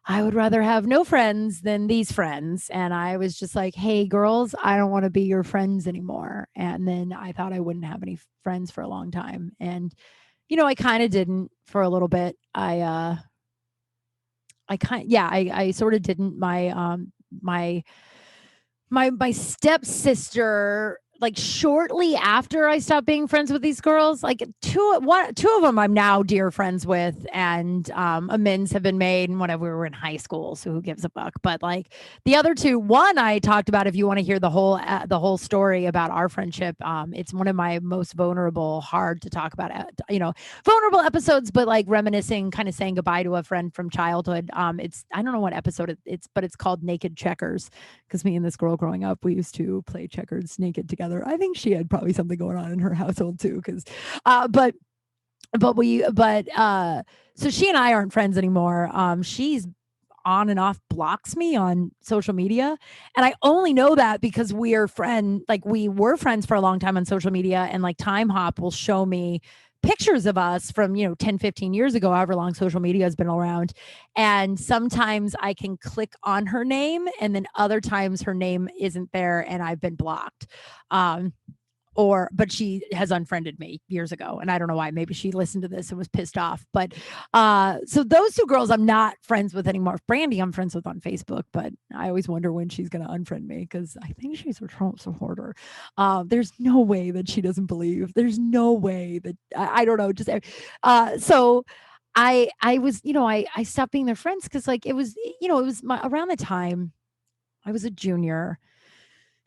I would rather have no friends than these friends. And I was just like, hey girls, I don't want to be your friends anymore. And then I thought I wouldn't have any friends for a long time. And I kind of didn't for a little bit. I sort of didn't. My stepsister, like, shortly after I stopped being friends with these girls, like, two of them I'm now dear friends with, and amends have been made and whatever. We were in high school, so who gives a fuck? But like, the other two, one I talked about, if you want to hear the whole story about our friendship, it's one of my most vulnerable, hard to talk about, vulnerable episodes, but like reminiscing, kind of saying goodbye to a friend from childhood. It's, I don't know what episode but it's called Naked Checkers, because me and this girl growing up, we used to play checkers naked together. I think she had probably something going on in her household too, because but so she and I aren't friends anymore. She's on and off blocks me on social media, and I only know that because we were friends for a long time on social media, and like Time Hop will show me pictures of us from, 10, 15 years ago, however long social media has been around. And sometimes I can click on her name, and then other times her name isn't there and I've been blocked. Um, but she has unfriended me years ago, and I don't know why. Maybe she listened to this and was pissed off. But so those two girls I'm not friends with anymore. Brandy I'm friends with on Facebook, but I always wonder when she's going to unfriend me, because I think she's a Trump supporter. There's no way that she doesn't believe. There's no way that I don't know. Just so I was, I stopped being their friends, because like it was, around the time I was a junior.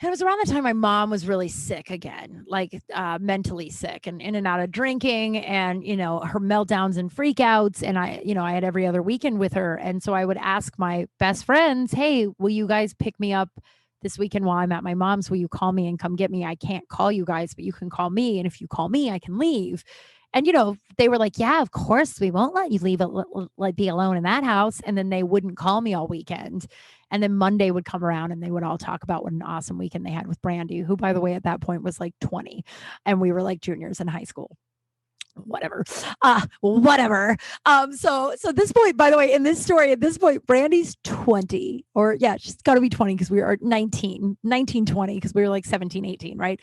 And it was around the time my mom was really sick again, like mentally sick, and in and out of drinking, and, her meltdowns and freakouts. And I had every other weekend with her. And so I would ask my best friends, hey, will you guys pick me up this weekend while I'm at my mom's? Will you call me and come get me? I can't call you guys, but you can call me. And if you call me, I can leave. And, they were like, yeah, of course, we won't let you leave it, like be alone in that house. And then they wouldn't call me all weekend. And then Monday would come around and they would all talk about what an awesome weekend they had with Brandy, who, by the way, at that point was like 20, and we were like juniors in high school. Whatever. Whatever. So at this point, by the way, in this story, at this point, Brandy's 20, or yeah, she's got to be 20, because we were 19, 20, because we were like 17, 18, right?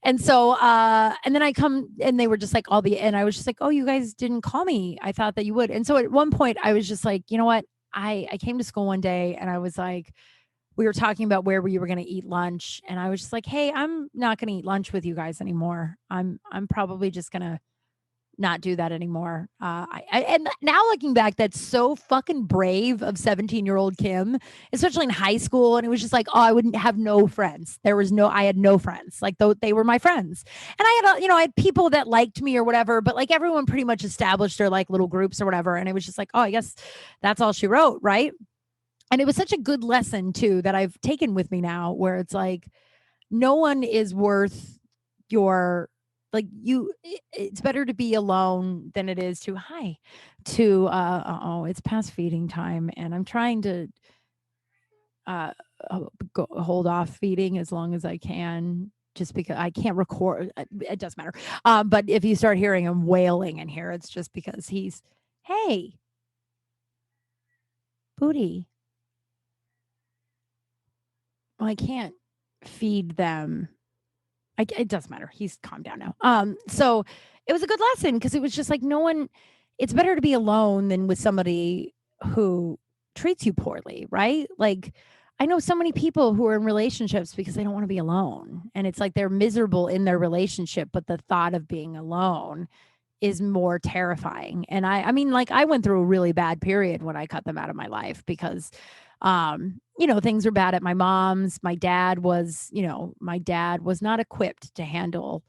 And so, and then I come, and they were just like and I was just like, oh, you guys didn't call me. I thought that you would. And so at one point I was just like, you know what? I came to school one day, and I was like, we were talking about where we were going to eat lunch. And I was just like, hey, I'm not going to eat lunch with you guys anymore. I'm probably just going to not do that anymore. And now looking back, that's so fucking brave of 17-year-old Kim, especially in high school. And it was just like, oh, I wouldn't have no friends. I had no friends. Like, though they were my friends. And I had people that liked me or whatever, but like everyone pretty much established their like little groups or whatever. And it was just like, oh, I guess that's all she wrote. Right. And it was such a good lesson too, that I've taken with me now, where it's like, no one is worth your, like, it's better to be alone than it is to it's past feeding time, and I'm trying to hold off feeding as long as I can, just because I can't record. It doesn't matter. But if you start hearing him wailing in here, it's just because hey, Booty, well, I can't feed them. It doesn't matter. He's calmed down now. So it was a good lesson, because it was just like, it's better to be alone than with somebody who treats you poorly, right? Like, I know so many people who are in relationships because they don't want to be alone. And it's like they're miserable in their relationship, but the thought of being alone is more terrifying. And I mean, like, I went through a really bad period when I cut them out of my life, because things were bad at my mom's. My dad was not equipped to handle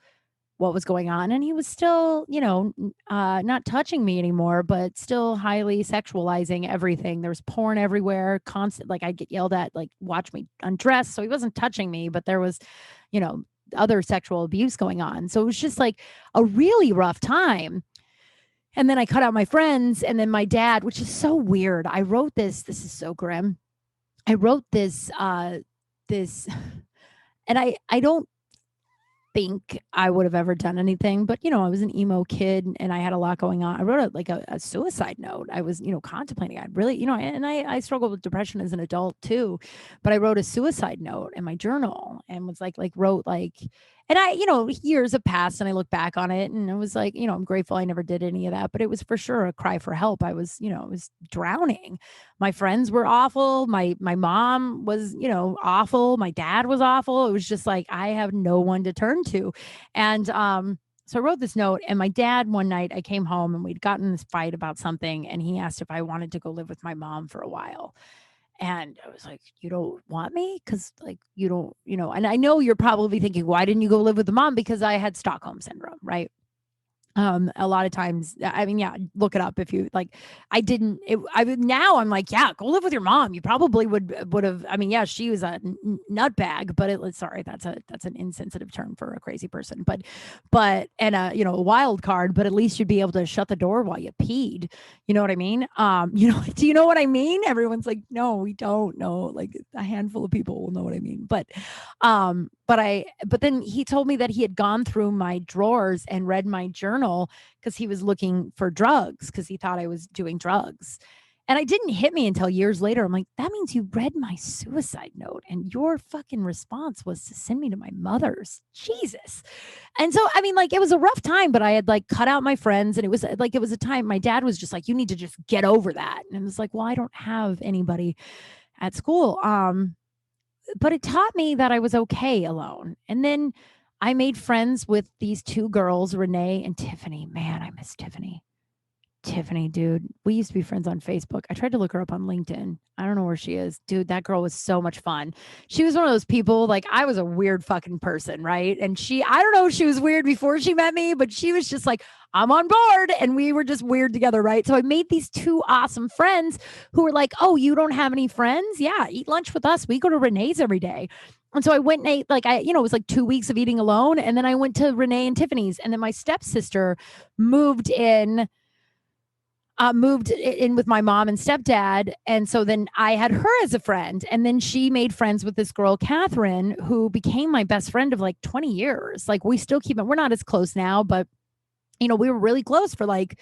what was going on, and he was still, not touching me anymore, but still highly sexualizing everything. There was porn everywhere, constant. Like, I'd get yelled at, like, watch me undress. So he wasn't touching me, but there was, other sexual abuse going on. So it was just like a really rough time. And then I cut out my friends, and then my dad, which is so weird. I wrote this is so grim. I wrote this, and I don't think I would have ever done anything, but I was an emo kid and I had a lot going on. I wrote a suicide note. I was, contemplating. I really, and I struggled with depression as an adult too, but I wrote a suicide note in my journal, and was wrote and I, years have passed and I look back on it, and it was like, I'm grateful I never did any of that, but it was for sure a cry for help. I was, I was drowning. My friends were awful. My mom was, awful. My dad was awful. It was just like, I have no one to turn to. And, so I wrote this note, and my dad, one night I came home and we'd gotten in this fight about something, and he asked if I wanted to go live with my mom for a while. And I was like, you don't want me? Because, like, you don't, and I know you're probably thinking, why didn't you go live with the mom? Because I had Stockholm syndrome, right? A lot of times, I mean, yeah, look it up if you like. Now I'm like, yeah, go live with your mom. You probably would have. I mean, yeah, she was a nutbag, but sorry, that's an insensitive term for a crazy person. And a wild card. But at least you'd be able to shut the door while you peed. You know what I mean? Do you know what I mean? Everyone's like, no, we don't know. Like, a handful of people will know what I mean. But but then he told me that he had gone through my drawers and read my journal because he was looking for drugs because he thought I was doing drugs. And it didn't hit me until years later. I'm like, that means you read my suicide note and your fucking response was to send me to my mother's. Jesus. And so, I mean, like, it was a rough time, but I had like cut out my friends. And it was a time my dad was just like, you need to just get over that. And it was like, well, I don't have anybody at school. But it taught me that I was okay alone. And then I made friends with these two girls, Renee and Tiffany. Man, I miss Tiffany. Tiffany, dude, we used to be friends on Facebook. I tried to look her up on LinkedIn. I don't know where she is. Dude, that girl was so much fun. She was one of those people, like, I was a weird fucking person, right? And I don't know if she was weird before she met me, but she was just like, I'm on board. And we were just weird together, right? So I made these two awesome friends who were like, oh, you don't have any friends? Yeah, eat lunch with us. We go to Renee's every day. And so I went and ate, like, it was like 2 weeks of eating alone. And then I went to Renee and Tiffany's. And then my stepsister moved in with my mom and stepdad. And so then I had her as a friend. And then she made friends with this girl, Catherine, who became my best friend of like 20 years. Like, we still keep it. We're not as close now, but we were really close for like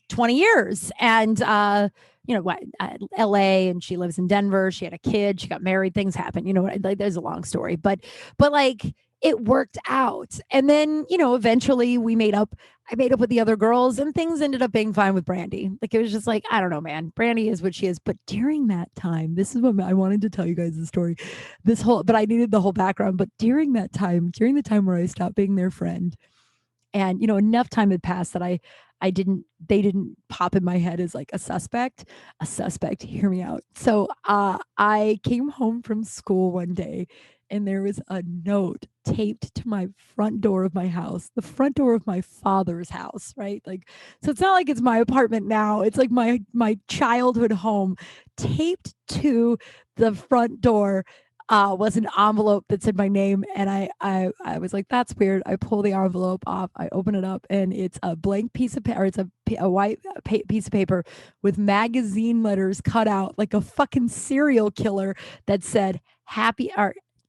20 years. And, LA, and she lives in Denver. She had a kid, she got married, things happen, like, there's a long story, but like, it worked out. And then, eventually I made up with the other girls and things ended up being fine with Brandy. Like, it was just like, I don't know, man, Brandy is what she is. But during that time, this is what I wanted to tell you guys the story, but I needed the whole background. But during the time where I stopped being their friend, and, enough time had passed that they didn't pop in my head as like a suspect, hear me out. So I came home from school one day and there was a note taped to my front door of my house, the front door of my father's house, right? Like, so it's not like it's my apartment now. It's like my childhood home, taped to the front door. Was an envelope that said my name, and I was like, that's weird. I pull the envelope off, I open it up, and it's a blank piece of paper. It's a white piece of paper with magazine letters cut out like a fucking serial killer that said,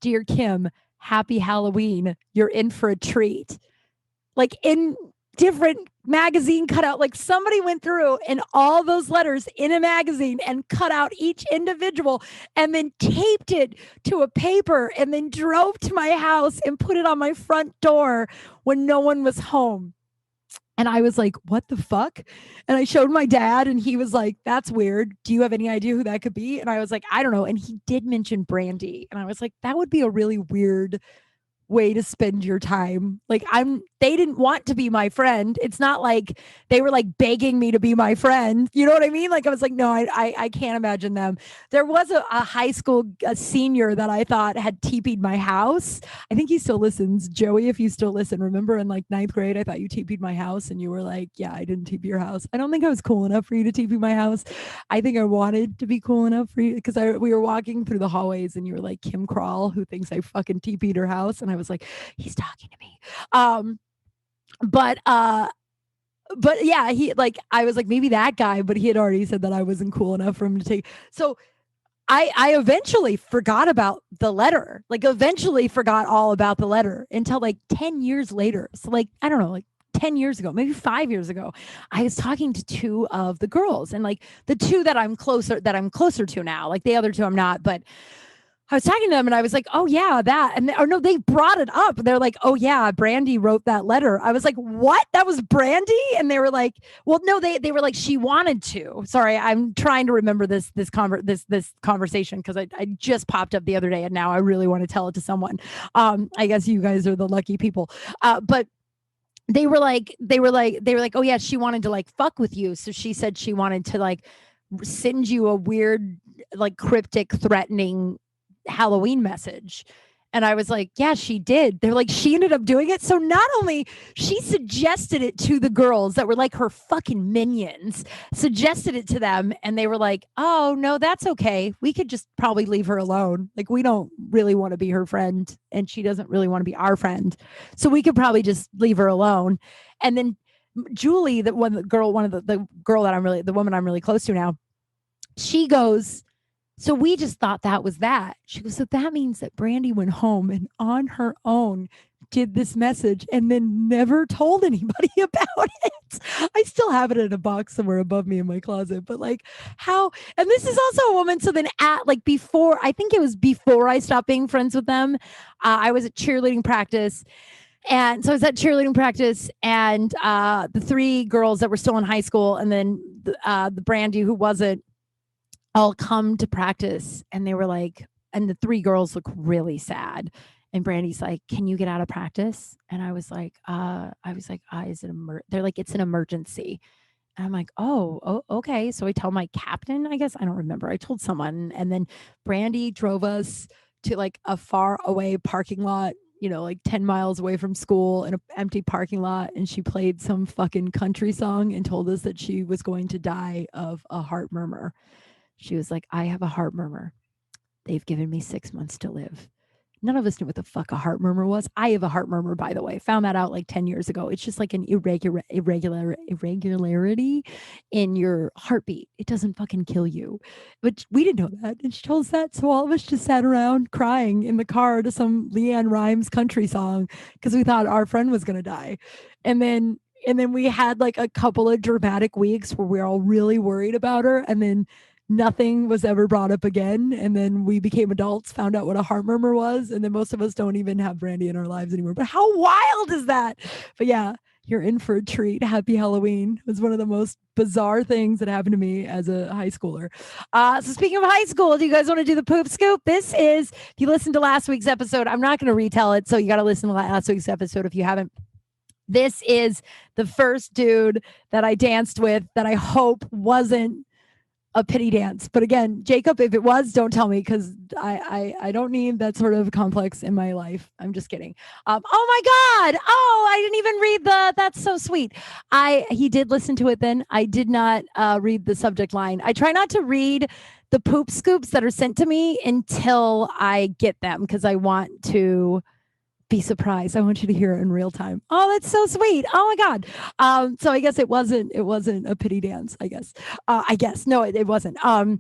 "Dear Kim, happy Halloween. You're in for a treat." Like, in different magazine cutout, like somebody went through and all those letters in a magazine and cut out each individual and then taped it to a paper and then drove to my house and put it on my front door when no one was home. And I was like, what the fuck? And I showed my dad and he was like, that's weird. Do you have any idea who that could be? And I was like, I don't know. And he did mention Brandy. And I was like, that would be a really weird way to spend your time. Like, they didn't want to be my friend. It's not like they were like begging me to be my friend. You know what I mean? Like, I was like, no, I can't imagine them. There was a high school senior that I thought had TP'd my house. I think he still listens. Joey, if you still listen, remember in like 9th grade, I thought you TP'd my house and you were like, yeah, I didn't TP your house. I don't think I was cool enough for you to TP my house. I think I wanted to be cool enough for you because we were walking through the hallways and you were like, Kim Kral, who thinks I fucking TP'd her house. And I was like, he's talking to me. But yeah, he, like, I was like, maybe that guy, but he had already said that I wasn't cool enough for him to take. So I eventually forgot about the letter, like eventually forgot all about the letter until like 10 years later. So like, I don't know, like 10 years ago, maybe 5 years ago, I was talking to two of the girls, and like the two that I'm closer to now, like the other two I'm not, but I was talking to them and I was like, oh yeah, that. And no, they brought it up. They're like, oh yeah, Brandy wrote that letter. I was like, what? That was Brandy? And they were like, well, no, they were like, she wanted to. Sorry, I'm trying to remember this conversation because I just popped up the other day and now I really want to tell it to someone. I guess you guys are the lucky people. But they were like, oh yeah, she wanted to like fuck with you. So she said she wanted to like send you a weird, like cryptic, threatening Halloween message. And I was like, yeah, she did. They're like, she ended up doing it. So not only she suggested it to the girls that were like her fucking minions, suggested it to them. And they were like, oh no, that's okay. We could just probably leave her alone. Like, we don't really want to be her friend and she doesn't really want to be our friend. So we could probably just leave her alone. And then Julie, the woman I'm really close to now, she goes, So we just thought that was that. She goes, so that means that Brandy went home and on her own did this message and then never told anybody about it. I still have it in a box somewhere above me in my closet, but like how, and this is also a woman. So then at like before, I think it was before I stopped being friends with them, I was at cheerleading practice. And so I was at cheerleading practice and the three girls that were still in high school and then the Brandy who wasn't, all come to practice and they were like, and the three girls look really sad. And Brandy's like, can you get out of practice? And I was like, is it they're like, it's an emergency. And I'm like, oh, okay. So I tell my captain, I guess, I don't remember. I told someone. And then Brandy drove us to like a far away parking lot, like 10 miles away from school in an empty parking lot. And she played some fucking country song and told us that she was going to die of a heart murmur. She was like, I have a heart murmur. They've given me 6 months to live. None of us knew what the fuck a heart murmur was. I have a heart murmur, by the way. Found that out like 10 years ago. It's just like an irregularity in your heartbeat. It doesn't fucking kill you. But we didn't know that. And she told us that. So all of us just sat around crying in the car to some Leanne Rimes country song because we thought our friend was going to die. And then we had like a couple of dramatic weeks where we were all really worried about her. And then nothing was ever brought up again. And then we became adults, found out what a heart murmur was. And then most of us don't even have Brandy in our lives anymore. But how wild is that? But yeah, you're in for a treat. Happy Halloween. It was one of the most bizarre things that happened to me as a high schooler. So speaking of high school, do you guys want to do the poop scoop? This is, if you listened to last week's episode, I'm not going to retell it. So you got to listen to last week's episode if you haven't. This is the first dude that I danced with that I hope wasn't a pity dance. But again, Jacob, if it was, don't tell me because I don't need that sort of complex in my life. I'm just kidding. Oh my God. Oh, I didn't even read that's so sweet. He did listen to it then. I did not read the subject line. I try not to read the poop scoops that are sent to me until I get them because I want to be surprised. I want you to hear it in real time. Oh, that's so sweet. Oh my God. So I guess it wasn't a pity dance, I guess. No, it wasn't. So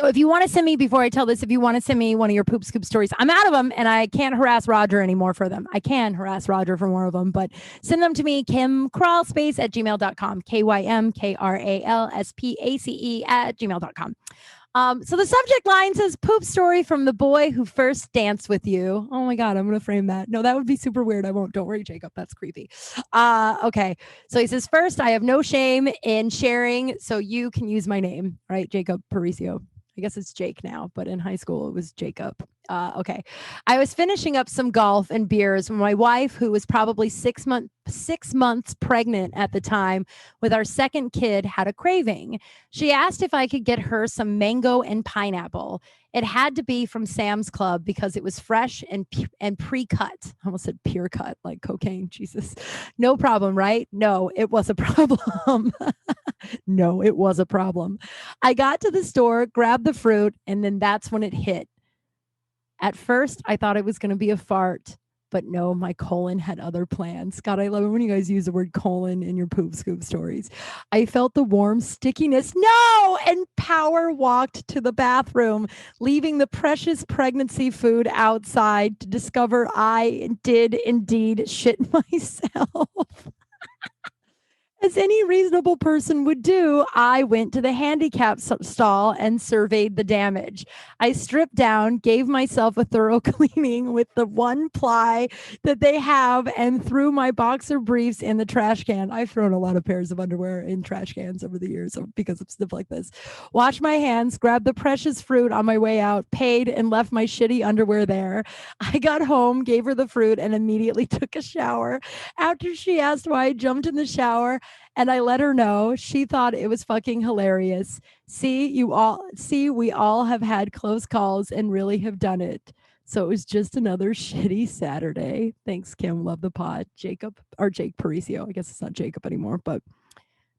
if you want to send me, before I tell this, if you want to send me one of your poop scoop stories, I'm out of them and I can't harass Roger anymore for them. I can harass Roger for more of them, but send them to me, KimKralspace@gmail.com, KymKralspace@gmail.com. So the subject line says poop story from the boy who first danced with you. Oh my God, I'm going to frame that. No, that would be super weird. I won't. Don't worry, Jacob. That's creepy. Okay. So he says, first, I have no shame in sharing, so you can use my name, right? Jacob Paricio. I guess it's Jake now, but in high school it was Jacob. Okay. I was finishing up some golf and beers when my wife, who was probably 6 months pregnant at the time with our second kid, had a craving. She asked if I could get her some mango and pineapple. It had to be from Sam's Club because it was fresh and pre-cut. I almost said pure cut, like cocaine. Jesus. No problem, right? No, it was a problem. No, it was a problem. I got to the store, grabbed the fruit, and then that's when it hit. At first, I thought it was going to be a fart, but no, my colon had other plans. God, I love it when you guys use the word colon in your poop scoop stories. I felt the warm stickiness. No! And power walked to the bathroom, leaving the precious pregnancy food outside to discover I did indeed shit myself. As any reasonable person would do, I went to the handicap stall and surveyed the damage. I stripped down, gave myself a thorough cleaning with the one ply that they have, and threw my boxer briefs in the trash can. I've thrown a lot of pairs of underwear in trash cans over the years because of stuff like this. Washed my hands, grabbed the precious fruit on my way out, paid, and left my shitty underwear there. I got home, gave her the fruit, and immediately took a shower. After she asked why I jumped in the shower, and I let her know, she thought it was fucking hilarious. We all have had close calls and really have done it. So it was just another shitty Saturday. Thanks, Kim. Love the pod. Jake Paricio. I guess it's not Jacob anymore, but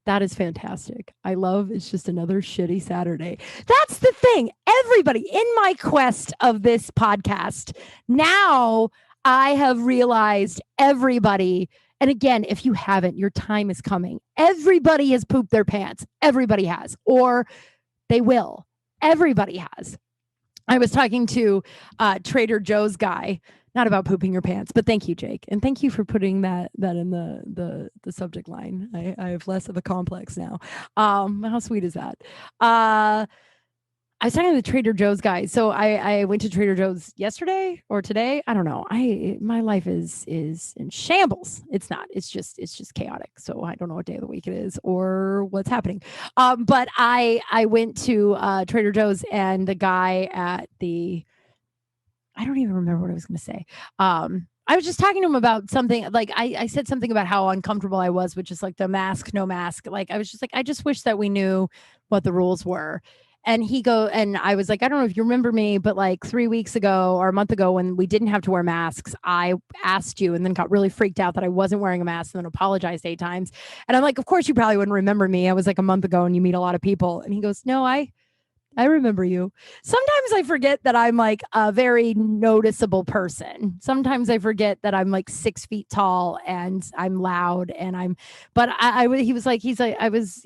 that is fantastic. I love it's just another shitty Saturday. That's the thing. Everybody in my quest of this podcast, now I have realized everybody. And again, if you haven't, your time is coming. Everybody has pooped their pants. Everybody has, or they will. Everybody has. I was talking to Trader Joe's guy, not about pooping your pants, but thank you, Jake, and thank you for putting that in the subject line. I have less of a complex now. How sweet is that? I was talking to the Trader Joe's guy. So I went to Trader Joe's yesterday or today. I don't know. My life is in shambles. It's not. It's just chaotic. So I don't know what day of the week it is or what's happening. But I went to Trader Joe's, and the guy at the, I don't even remember what I was going to say. I was just talking to him about something. Like I said something about how uncomfortable I was with just like the mask, no mask. Like I was just like, I just wish that we knew what the rules were. And I was like, I don't know if you remember me, but like 3 weeks ago or a month ago when we didn't have to wear masks, I asked you and then got really freaked out that I wasn't wearing a mask and then apologized 8 times. And I'm like, of course you probably wouldn't remember me. I was like a month ago and you meet a lot of people. And he goes, no, I remember you. Sometimes I forget that I'm like a very noticeable person. Sometimes I forget that I'm like 6 feet tall and I'm loud and but he was like, he goes,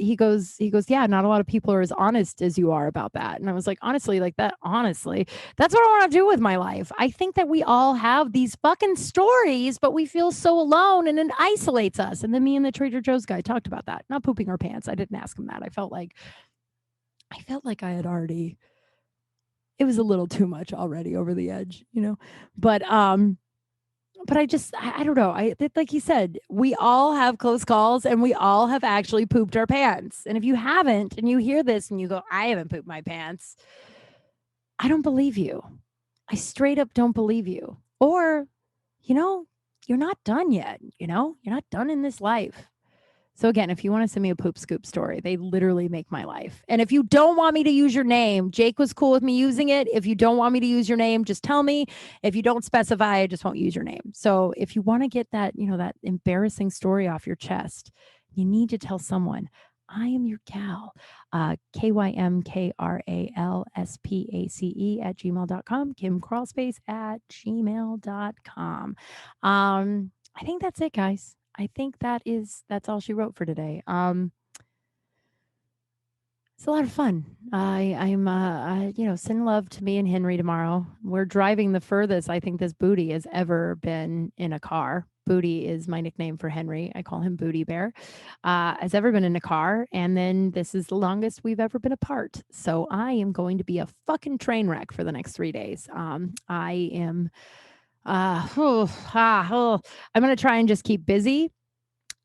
yeah, not a lot of people are as honest as you are about that. And I was like, honestly, that's what I want to do with my life. I think that we all have these fucking stories, but we feel so alone and it isolates us. And then me and the Trader Joe's guy talked about that, not pooping our pants. I didn't ask him that. I felt like I had already, it was a little too much already over the edge, you know. But I don't know. Like he said, we all have close calls and we all have actually pooped our pants. And if you haven't and you hear this and you go, I haven't pooped my pants, I don't believe you. I straight up don't believe you. Or, you know, you're not done yet, You're not done in this life. So again, if you want to send me a poop scoop story, they literally make my life. And if you don't want me to use your name, Jake was cool with me using it. If you don't want me to use your name, just tell me. If you don't specify, I just won't use your name. So if you want to get that, that embarrassing story off your chest, you need to tell someone. I am your gal, KYMKRALSPACE at gmail.com, Kim Crawlspace at gmail.com. I think that's it, guys. I think that's all she wrote for today. It's a lot of fun. Send love to me and Henry tomorrow. We're driving the furthest I think this booty has ever been in a car. Booty is my nickname for Henry. I call him Booty Bear. Has ever been in a car, and then this is the longest we've ever been apart. So I am going to be a fucking train wreck for the next 3 days. I am. I'm going to try and just keep busy.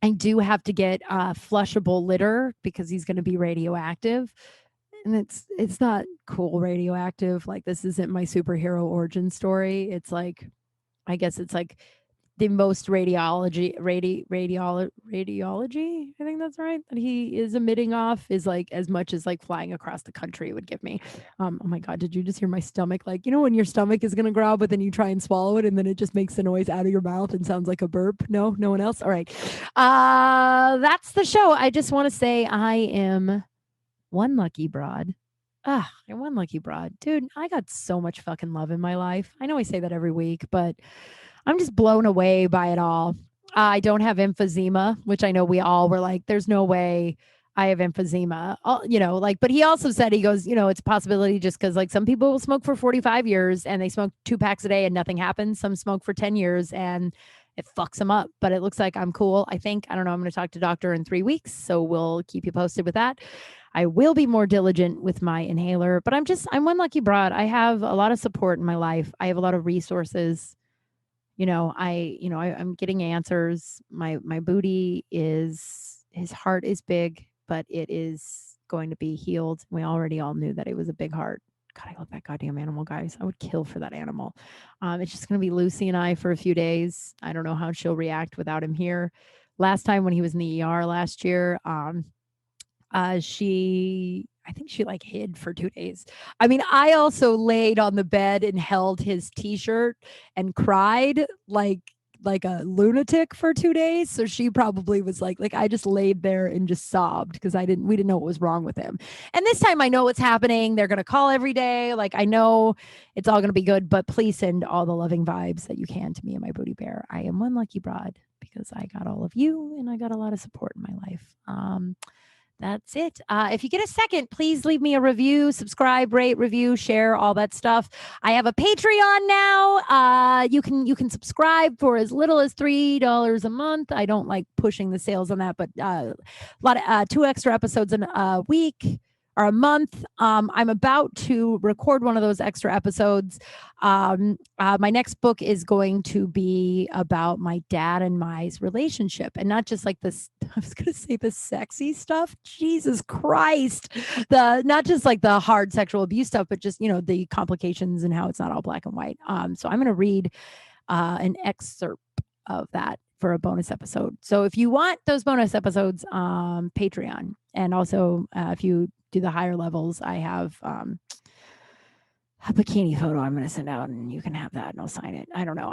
I do have to get flushable litter because he's going to be radioactive. And it's not cool radioactive. Like, this isn't my superhero origin story. It's like, I guess it's like the most radiology, I think that's right, that he is emitting off is like as much as like flying across the country would give me. Oh my God, did you just hear my stomach? Like, when your stomach is going to growl, but then you try and swallow it and then it just makes the noise out of your mouth and sounds like a burp. No one else. All right. That's the show. I just want to say I am one lucky broad. I'm one lucky broad. Dude, I got so much fucking love in my life. I know I say that every week, but I'm just blown away by it all. I don't have emphysema, which I know we all were like, there's no way I have emphysema. But he also said, he goes, it's a possibility just because like some people will smoke for 45 years and they smoke 2 packs a day and nothing happens. Some smoke for 10 years and it fucks them up. But it looks like I'm cool. I think, I don't know, I'm going to talk to doctor in 3 weeks. So we'll keep you posted with that. I will be more diligent with my inhaler, but I'm one lucky broad. I have a lot of support in my life. I have a lot of resources. I'm getting answers. My booty his heart is big, but it is going to be healed. We already all knew that it was a big heart. God, I love that goddamn animal, guys. I would kill for that animal. It's just going to be Lucy and I for a few days. I don't know how she'll react without him here. Last time when he was in the ER last year, I think she like hid for 2 days. I mean, I also laid on the bed and held his t-shirt and cried like a lunatic for 2 days. So she probably was like I just laid there and just sobbed because we didn't know what was wrong with him. And this time I know what's happening. They're going to call every day. Like, I know it's all going to be good, but please send all the loving vibes that you can to me and my booty bear. I am one lucky broad because I got all of you and I got a lot of support in my life. That's it. If you get a second, please leave me a review, subscribe, rate, review, share, all that stuff. I have a Patreon now. You can subscribe for as little as $3 a month. I don't like pushing the sales on that, but a lot of 2 extra episodes in a week or a month. I'm about to record one of those extra episodes. My next book is going to be about my dad and my relationship, and not just like this. I was going to say the sexy stuff. Jesus Christ. Not just like the hard sexual abuse stuff, but just, the complications and how it's not all black and white. So I'm going to read an excerpt of that for a bonus episode. So if you want those bonus episodes, Patreon, and also if you do the higher levels, I have a bikini photo I'm going to send out, and you can have that and I'll sign it. I don't know.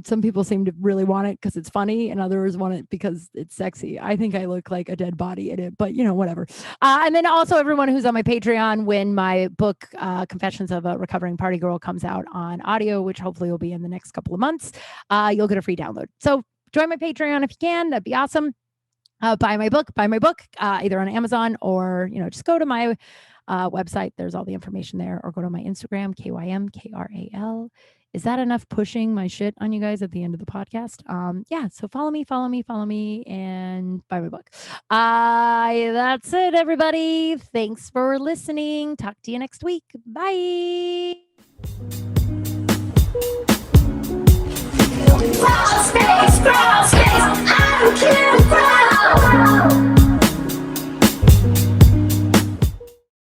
Some people seem to really want it because it's funny, and others want it because it's sexy. I think I look like a dead body in it, but whatever. And then also everyone who's on my Patreon, when my book, Confessions of a Recovering Party Girl, comes out on audio, which hopefully will be in the next couple of months, you'll get a free download. So join my Patreon if you can. That'd be awesome. Buy my book, either on Amazon or, just go to my website. There's all the information there, or go to my Instagram, KYMKRAL. Is that enough pushing my shit on you guys at the end of the podcast? Yeah. So follow me, and buy my book. That's it, everybody. Thanks for listening. Talk to you next week. Bye.